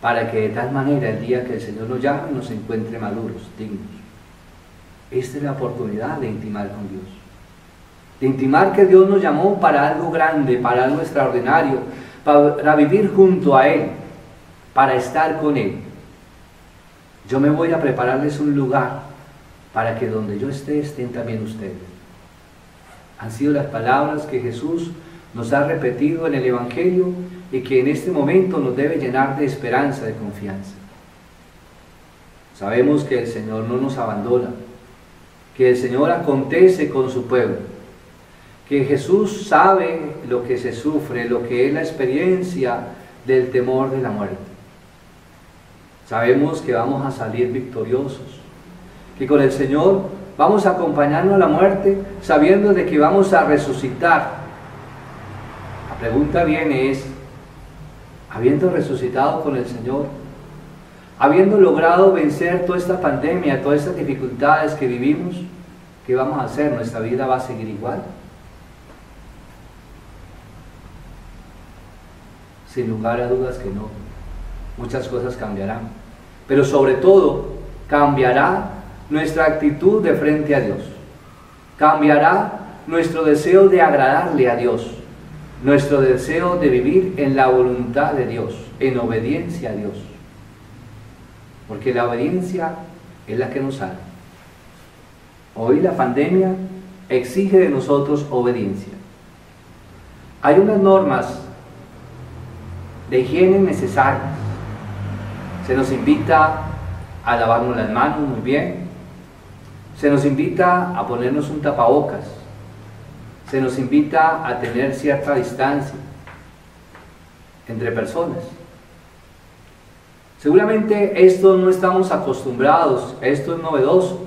para que de tal manera el día que el Señor nos llame nos encuentre maduros, dignos. Esta es la oportunidad de intimar con Dios, de intimar que Dios nos llamó para algo grande, para algo extraordinario, para vivir junto a Él, para estar con Él. Yo me voy a prepararles un lugar para que donde yo esté, estén también ustedes. Han sido las palabras que Jesús nos ha repetido en el Evangelio y que en este momento nos debe llenar de esperanza, de confianza. Sabemos que el Señor no nos abandona, que el Señor acontece con su pueblo, que Jesús sabe lo que se sufre, lo que es la experiencia del temor de la muerte. Sabemos que vamos a salir victoriosos, que con el Señor vamos a acompañarnos a la muerte sabiendo de que vamos a resucitar. La pregunta viene es, habiendo resucitado con el Señor, habiendo logrado vencer toda esta pandemia, todas estas dificultades que vivimos, ¿qué vamos a hacer? ¿Nuestra vida va a seguir igual? Sin lugar a dudas que no. Muchas cosas cambiarán, pero sobre todo cambiará nuestra actitud de frente a Dios, cambiará nuestro deseo de agradarle a Dios, nuestro deseo de vivir en la voluntad de Dios, en obediencia a Dios, porque la obediencia es la que nos salva. Hoy la pandemia exige de nosotros obediencia. Hay unas normas de higiene necesarias. Se nos invita a lavarnos las manos muy bien, se nos invita a ponernos un tapabocas, se nos invita a tener cierta distancia entre personas. Seguramente esto no estamos acostumbrados, esto es novedoso,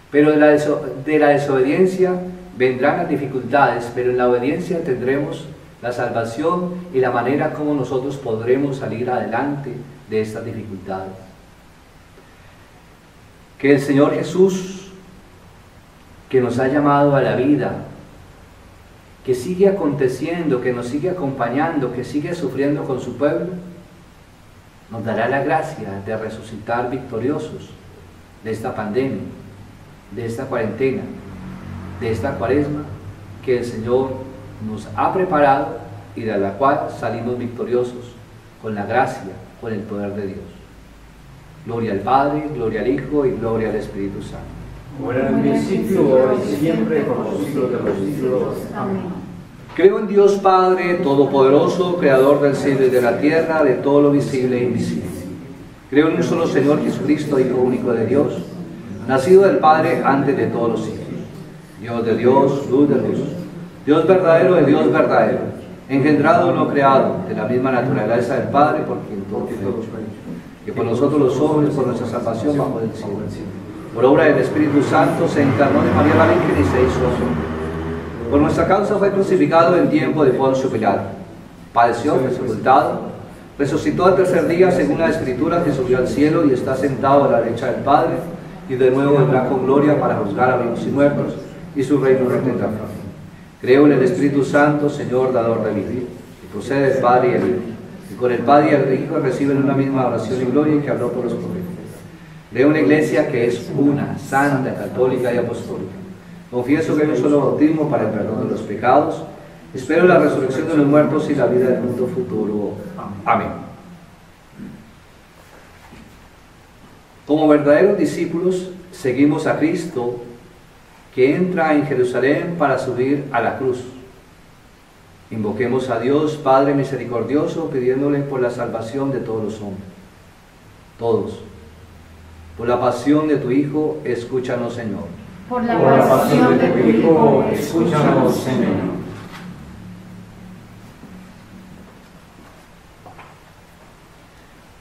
pero de la desobediencia vendrán las dificultades, pero en la obediencia tendremos la salvación y la manera como nosotros podremos salir adelante de estas dificultades. Que el Señor Jesús, que nos ha llamado a la vida, que sigue aconteciendo, que nos sigue acompañando, que sigue sufriendo con su pueblo, nos dará la gracia de resucitar victoriosos de esta pandemia, de esta cuarentena, de esta cuaresma que el Señor nos ha preparado y de la cual salimos victoriosos con la gracia, con el poder de Dios. Gloria al Padre, gloria al Hijo y gloria al Espíritu Santo. Como era en el principio, ahora y siempre, por los siglos de los siglos. Amén. Creo en Dios Padre Todopoderoso, Creador del cielo y de la tierra, de todo lo visible e invisible. Creo en un solo Señor Jesucristo, Hijo único de Dios, nacido del Padre antes de todos los siglos. Dios de Dios, luz de luz. Dios verdadero de Dios verdadero, engendrado no creado, de la misma naturaleza del Padre, por quien todo fue hecho. que por nosotros los hombres, por nuestra salvación bajo el cielo. Por obra del Espíritu Santo se encarnó de María la Virgen y se hizo hombre. Por nuestra causa fue crucificado en tiempo de Poncio Pilato. Padeció, fue sepultado, resucitó al tercer día según la Escritura, que subió al cielo y está sentado a la derecha del Padre, y de nuevo vendrá con gloria para juzgar a vivos y muertos, y su reino no tendrá fin. Creo en el Espíritu Santo, Señor, dador de vida, que procede del Padre y el Hijo, y con el Padre y el Hijo reciben una misma oración y gloria, y que habló por los profetas. Creo en una iglesia que es una, santa, católica y apostólica. Confieso que hay un solo bautismo para el perdón de los pecados. Espero la resurrección de los muertos y la vida del mundo futuro. Amén. Como verdaderos discípulos, seguimos a Cristo, que entra en Jerusalén para subir a la cruz. Invoquemos a Dios, Padre misericordioso, pidiéndole por la salvación de todos los hombres. Todos. Por la pasión de tu Hijo, escúchanos, Señor. Por la pasión de tu Hijo, escúchanos, Señor.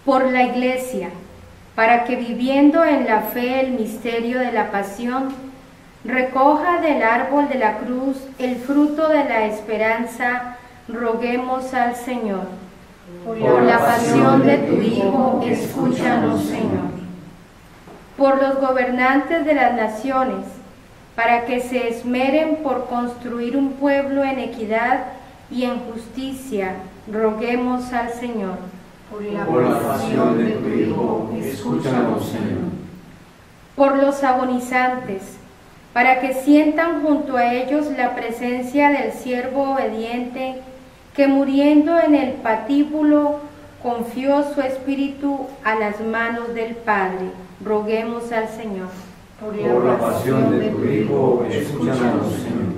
Por la Iglesia, para que viviendo en la fe el misterio de la pasión, recoja del árbol de la cruz el fruto de la esperanza, roguemos al Señor. Por la pasión de tu Hijo, escúchanos, Señor. Por los gobernantes de las naciones, para que se esmeren por construir un pueblo en equidad y en justicia, roguemos al Señor. Por la pasión de tu Hijo, escúchanos, Señor. Por los agonizantes, para que sientan junto a ellos la presencia del siervo obediente, que muriendo en el patíbulo confió su espíritu a las manos del Padre. Roguemos al Señor. Por la pasión de tu Hijo, escúchanos, Señor.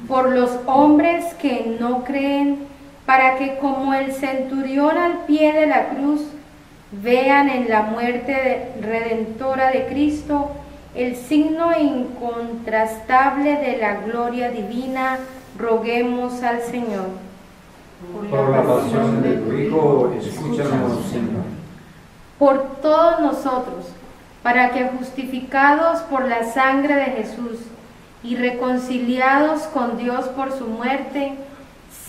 Por los hombres que no creen, para que como el centurión al pie de la cruz, vean en la muerte redentora de Cristo el signo incontrastable de la gloria divina, roguemos al Señor. Por la pasión de tu Hijo, escúchanos, Señor. Por todos nosotros, para que justificados por la sangre de Jesús y reconciliados con Dios por su muerte,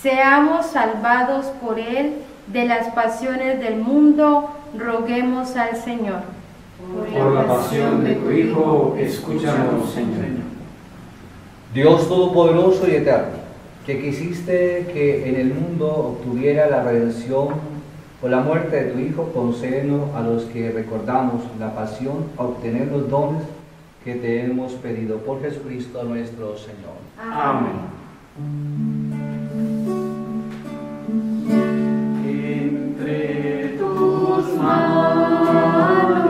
seamos salvados por Él de las pasiones del mundo, roguemos al Señor. Por la pasión de tu Hijo, escúchanos, Señor. Dios Todopoderoso y Eterno, que quisiste que en el mundo obtuviera la redención por la muerte de tu Hijo, concédenos a los que recordamos la pasión a obtener los dones que te hemos pedido por Jesucristo nuestro Señor. Amén. Entre tus manos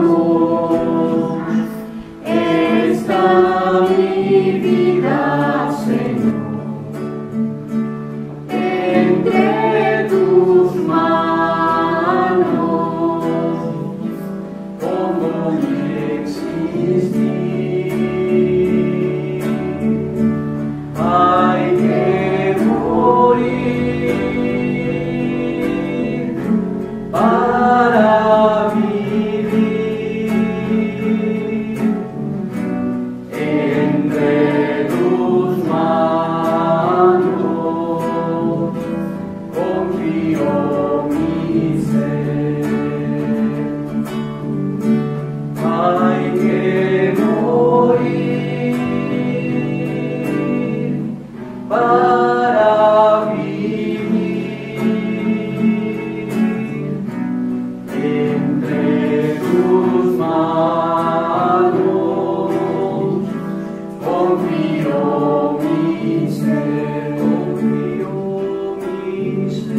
está mi vida, Señor. Entre tus manos, como me existir, hay que morir para vivir. Entre tus manos confío mi ser. Hay que morir para vivir. Entre tus manos confío mi ser, confío mi ser.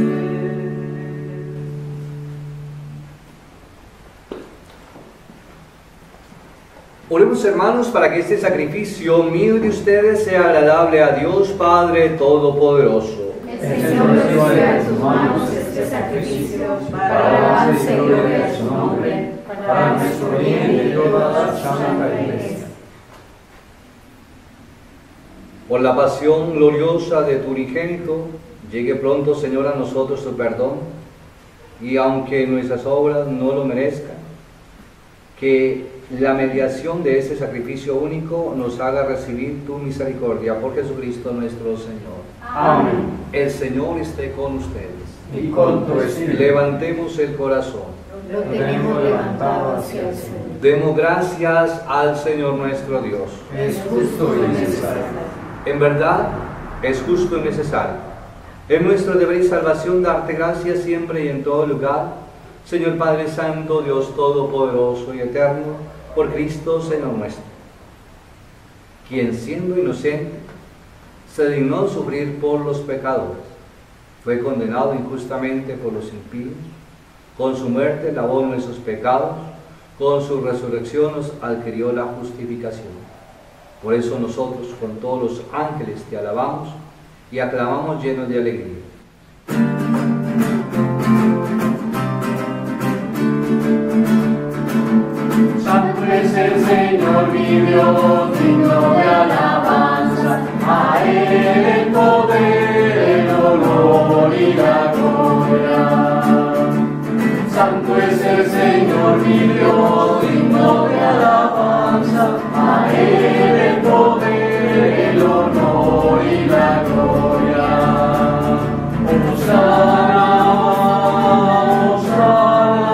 Oremos, hermanos, para que este sacrificio mío y de ustedes sea agradable a Dios Padre Todopoderoso. El Señor reciba de tus manos este sacrificio para alabanza y gloria de su nombre, para nuestro bien y de toda su santa Iglesia. Por la pasión gloriosa de tu unigénito, llegue pronto, Señor, a nosotros tu perdón, y aunque nuestras obras no lo merezcan, que la mediación de ese sacrificio único nos haga recibir tu misericordia por Jesucristo nuestro Señor. Amén. El Señor esté con ustedes. Y con tu espíritu. Levantemos el corazón. Lo tenemos levantado hacia el Señor. Demos gracias al Señor nuestro Dios. Es justo y necesario. En verdad, es justo y necesario. Es nuestro deber y salvación darte gracias siempre y en todo lugar, Señor Padre Santo, Dios Todopoderoso y Eterno, por Cristo, Señor nuestro, quien siendo inocente, se dignó sufrir por los pecadores, fue condenado injustamente por los impíos, con su muerte lavó nuestros pecados, con su resurrección nos adquirió la justificación. Por eso nosotros con todos los ángeles te alabamos y aclamamos llenos de alegría. Santo es el Señor mi Dios, digno de alabanza, a Él el poder, el honor y la gloria. Santo es el Señor mi Dios, digno de alabanza, a Él el poder, el honor y la gloria. Hosana, Hosana,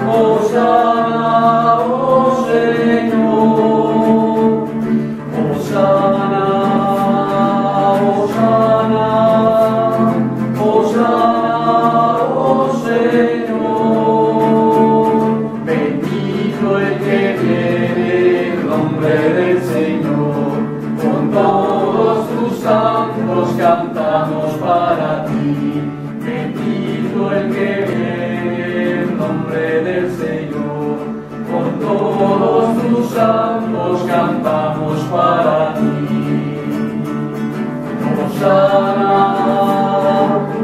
Hosana, oh Señor. Hosana, Hosana, Hosana, oh Señor. Bendito el que viene en nombre del Señor. Con todos tus santos cantamos para ti. Bendito el que viene en nombre del Señor. Con todos tus santos cantamos para ti. Hosana,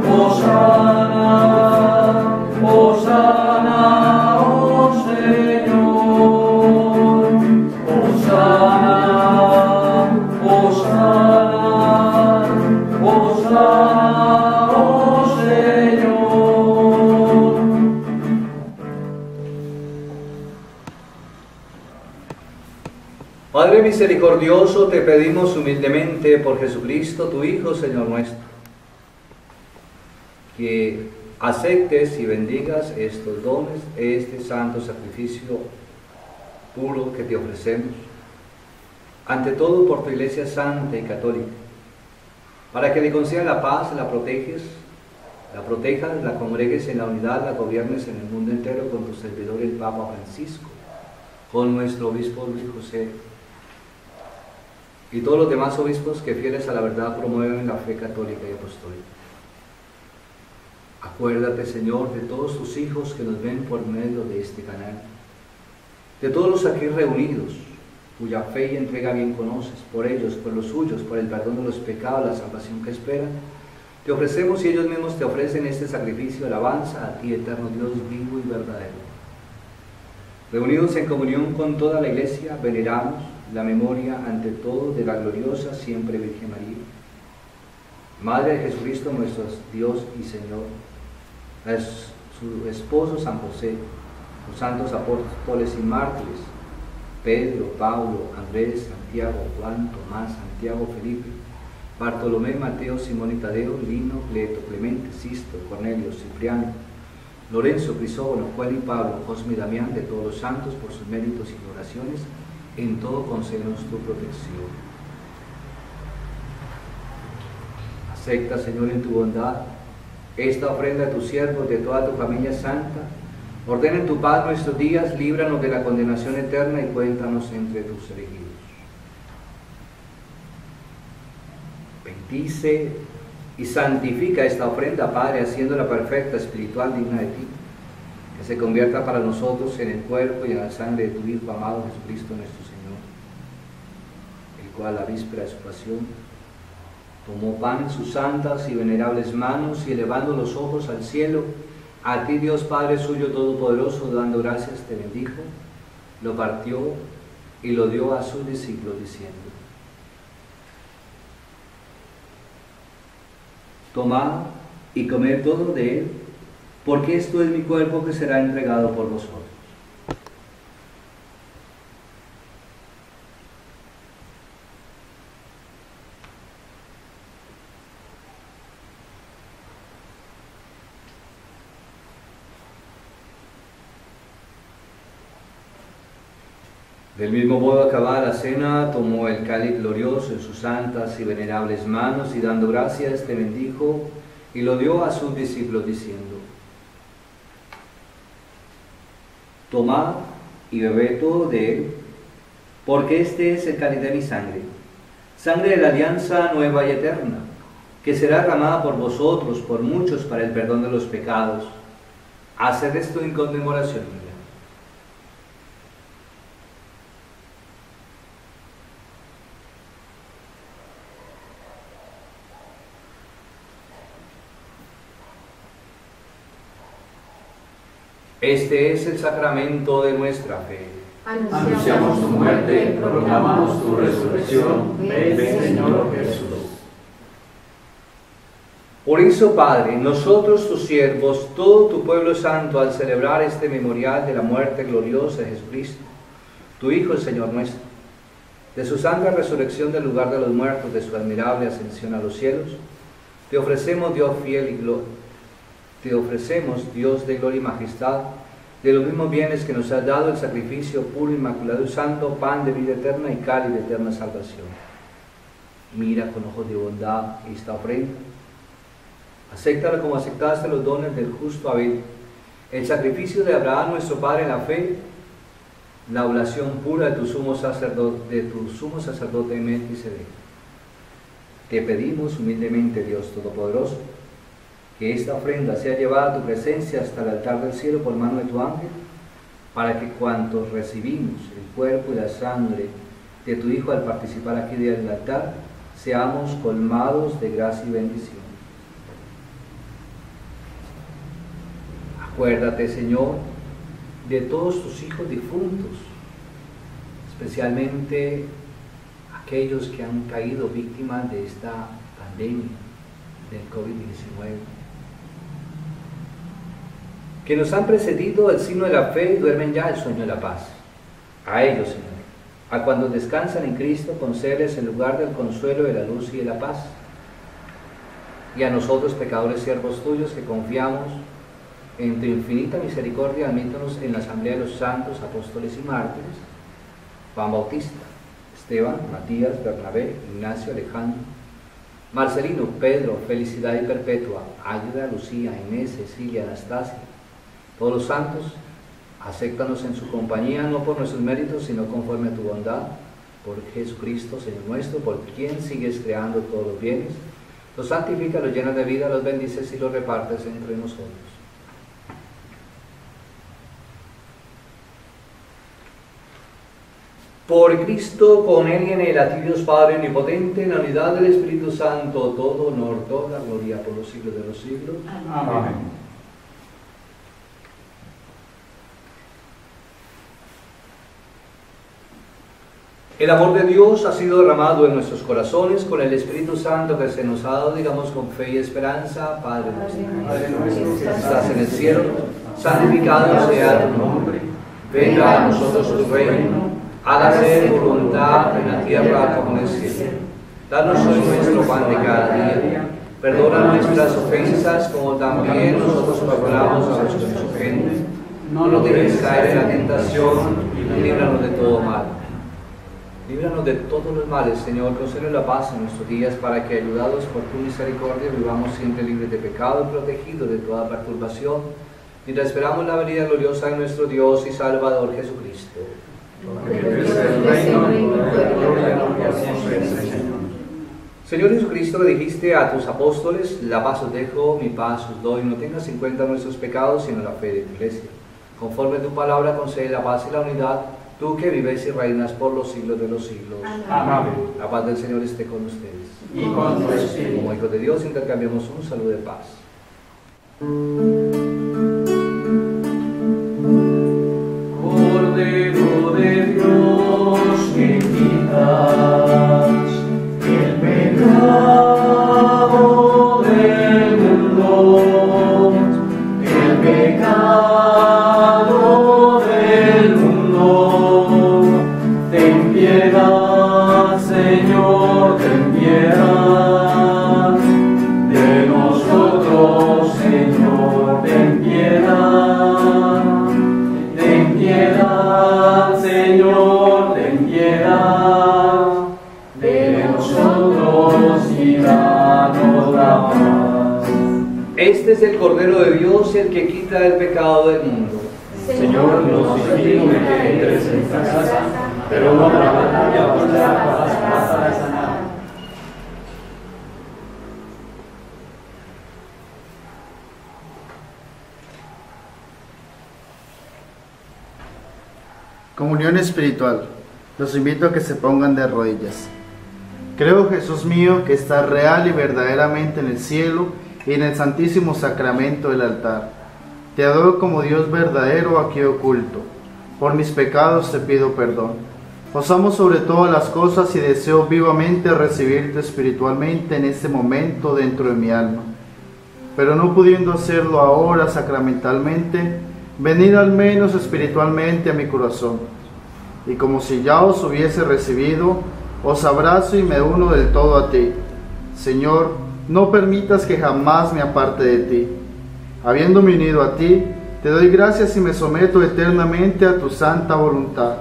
Hosana, Hosana, oh Señor. Hosana, Hosana, Hosana, oh Señor. Padre misericordioso, te pedimos humildemente por Jesucristo, tu Hijo, Señor nuestro, que aceptes y bendigas estos dones, este santo sacrificio puro que te ofrecemos, ante todo por tu Iglesia Santa y Católica, para que le conceda la paz, la protejas, la congregues en la unidad, la gobiernes en el mundo entero con tu servidor el Papa Francisco, con nuestro obispo Luis José, y todos los demás obispos que fieles a la verdad promueven la fe católica y apostólica. Acuérdate, Señor, de todos tus hijos que nos ven por medio de este canal, de todos los aquí reunidos, cuya fe y entrega bien conoces, por ellos, por los suyos, por el perdón de los pecados, la salvación que esperan. Te ofrecemos y ellos mismos te ofrecen este sacrificio de alabanza a ti, eterno Dios vivo y verdadero. Reunidos en comunión con toda la Iglesia, veneramos la memoria ante todo de la gloriosa siempre Virgen María, Madre de Jesucristo nuestro Dios y Señor, su esposo San José, los santos apóstoles y mártires, Pedro, Pablo, Andrés, Santiago, Juan, Tomás, Santiago, Felipe, Bartolomé, Mateo, Simón y Tadeo, Lino, Cleto, Clemente, Sisto, Cornelio, Cipriano, Lorenzo, Crisógono, Juan y Pablo, Cosme y Damián, de todos los santos, por sus méritos y oraciones, en todo concédenos tu protección. Acepta, Señor, en tu bondad esta ofrenda de tus siervos, de toda tu familia santa. Ordena en tu paz nuestros días, líbranos de la condenación eterna y cuéntanos entre tus elegidos. Bendice y santifica esta ofrenda, Padre, haciéndola perfecta, espiritual, digna de ti, que se convierta para nosotros en el cuerpo y en la sangre de tu Hijo amado Jesucristo nuestro Señor, el cual a la víspera de su pasión tomó pan en sus santas y venerables manos y elevando los ojos al cielo, a ti Dios Padre suyo todopoderoso, dando gracias, te bendijo, lo partió y lo dio a sus discípulos diciendo: tomad y comed todo de él, porque esto es mi cuerpo que será entregado por vosotros. Del mismo modo, acabada la cena, tomó el cáliz glorioso en sus santas y venerables manos y dando gracias, te bendijo y lo dio a sus discípulos diciendo: tomad y bebed todo de él, porque este es el cáliz de mi sangre, sangre de la alianza nueva y eterna, que será derramada por vosotros, por muchos, para el perdón de los pecados. Haced esto en conmemoración mía. Este es el sacramento de nuestra fe. Anunciamos tu muerte y proclamamos tu resurrección. Ven, Señor Jesús. Por eso, Padre, nosotros tus siervos, todo tu pueblo santo, al celebrar este memorial de la muerte gloriosa de Jesucristo, tu Hijo, el Señor nuestro, de su santa resurrección del lugar de los muertos, de su admirable ascensión a los cielos, te ofrecemos, Dios fiel y gloria. Te ofrecemos, Dios de gloria y majestad, de los mismos bienes que nos has dado, el sacrificio puro, inmaculado y santo, pan de vida eterna y cáliz de eterna salvación. Mira con ojos de bondad esta ofrenda. Acéptala como aceptaste los dones del justo Abel, el sacrificio de Abraham nuestro Padre en la fe, la oblación pura de tu sumo sacerdote Melquisedec. Te pedimos humildemente, Dios Todopoderoso, que esta ofrenda sea llevada a tu presencia hasta el altar del cielo por mano de tu ángel, para que cuantos recibimos el cuerpo y la sangre de tu Hijo al participar aquí del altar, seamos colmados de gracia y bendición. Acuérdate, Señor, de todos tus hijos difuntos, especialmente aquellos que han caído víctimas de esta pandemia del COVID-19, que nos han precedido el signo de la fe y duermen ya el sueño de la paz. A ellos, Señor, a cuando descansan en Cristo, concédeles el lugar del consuelo, de la luz y de la paz. Y a nosotros, pecadores siervos tuyos, que confiamos en tu infinita misericordia, admítanos en la asamblea de los santos, apóstoles y mártires, Juan Bautista, Esteban, Matías, Bernabé, Ignacio, Alejandro, Marcelino, Pedro, Felicidad y Perpetua, Águeda, Lucía, Inés, Cecilia, Anastasia, todos los santos, acéptanos en su compañía, no por nuestros méritos, sino conforme a tu bondad, por Jesucristo, Señor nuestro, por quien sigues creando todos los bienes, los santifica, los llenas de vida, los bendices y los repartes entre nosotros. Por Cristo, con Él y en Él, a ti Dios Padre omnipotente, en la unidad del Espíritu Santo, todo honor, toda gloria por los siglos de los siglos. Amén. El amor de Dios ha sido derramado en nuestros corazones con el Espíritu Santo que se nos ha dado, digamos con fe y esperanza. Padre nuestro, que estás en el cielo, santificado sea tu nombre. Venga a nosotros tu reino. Hágase tu voluntad en la tierra como en el cielo. Danos hoy nuestro pan de cada día. Perdona nuestras ofensas como también nosotros perdonamos a los que nos ofenden. No nos dejes caer en la tentación y líbranos de todo mal. Líbranos de todos los males, Señor. Concédenos la paz en nuestros días para que, ayudados por tu misericordia, vivamos siempre libres de pecado y protegidos de toda perturbación, mientras esperamos la venida gloriosa de nuestro Dios y Salvador Jesucristo. Señor Jesucristo, le dijiste a tus apóstoles: la paz os dejo, mi paz os doy. No tengas en cuenta nuestros pecados, sino la fe de tu iglesia. Conforme a tu palabra, concede la paz y la unidad, tú que vives y reinas por los siglos de los siglos. Amén. La paz del Señor esté con ustedes. Y con tu espíritu. Como hijos de Dios, intercambiamos un saludo de paz. Cordero de Dios, que quitas el pecado del mundo, el pecado del mundo, ten piedad, Señor, ten piedad de nosotros, Señor, ten piedad. Ten piedad, Señor, Este es el Cordero de Dios, el que quita el pecado del mundo. Señor, no soy digno de que entres en esta casa, pero una palabra tuya bastará para sanar. Comunión espiritual. Los invito a que se pongan de rodillas. Creo, Jesús mío, que estás real y verdaderamente en el cielo y en el santísimo sacramento del altar. Te adoro como Dios verdadero aquí oculto. Por mis pecados te pido perdón. Os amo sobre todas las cosas y deseo vivamente recibirte espiritualmente en este momento dentro de mi alma. Pero no pudiendo hacerlo ahora sacramentalmente, venid al menos espiritualmente a mi corazón. Y como si ya os hubiese recibido, os abrazo y me uno del todo a ti. Señor, no permitas que jamás me aparte de ti. Habiéndome unido a ti, te doy gracias y me someto eternamente a tu santa voluntad.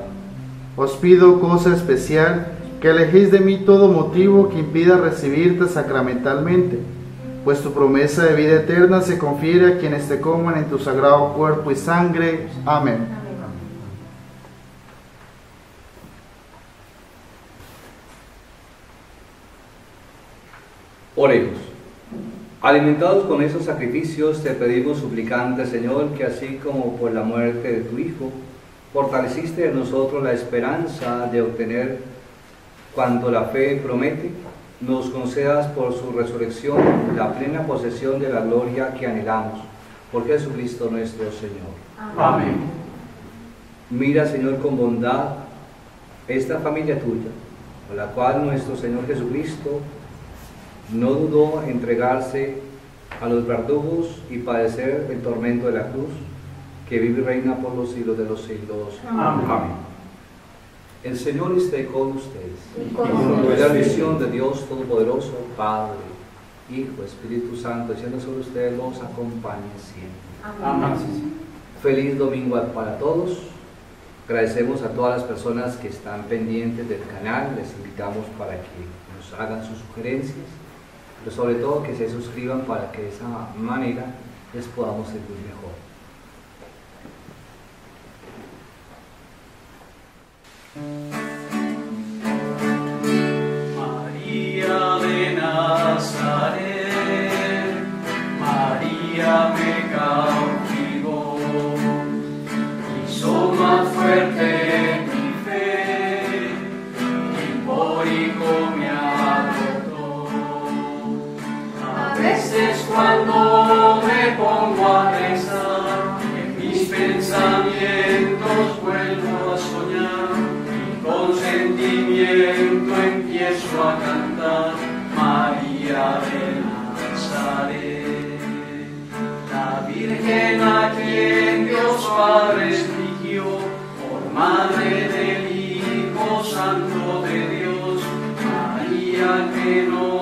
Os pido, cosa especial, que alejéis de mí todo motivo que impida recibirte sacramentalmente, pues tu promesa de vida eterna se confiere a quienes te coman en tu sagrado cuerpo y sangre. Amén. Oremos. Alimentados con esos sacrificios, te pedimos, suplicante Señor, que así como por la muerte de tu Hijo, fortaleciste en nosotros la esperanza de obtener cuanto la fe promete, nos concedas por su resurrección la plena posesión de la gloria que anhelamos. Por Jesucristo nuestro Señor. Amén. Mira, Señor, con bondad esta familia tuya, a la cual nuestro Señor Jesucristo no dudó en entregarse a los verdugos y padecer el tormento de la cruz, que vive y reina por los siglos de los siglos. Amén. Amén. El Señor esté con ustedes. Y con La bendición de Dios Todopoderoso, Padre, Hijo, Espíritu Santo, descienda sobre ustedes, los acompañe siempre. Amén. Feliz domingo para todos. Agradecemos a todas las personas que están pendientes del canal. Les invitamos para que nos hagan sus sugerencias, pero sobre todo que se suscriban para que de esa manera les podamos servir mejor. María de Nazaret, María me cautivó, hizo más fuerte mi fe, y por hijo me adoptó. A veces cuando me pongo a rezar, en mis pensamientos vuelvo a soñar, con sentimiento empiezo a cantar María de Nazaret, la Virgen a quien Dios Padre eligió por madre del Hijo Santo de Dios, María que no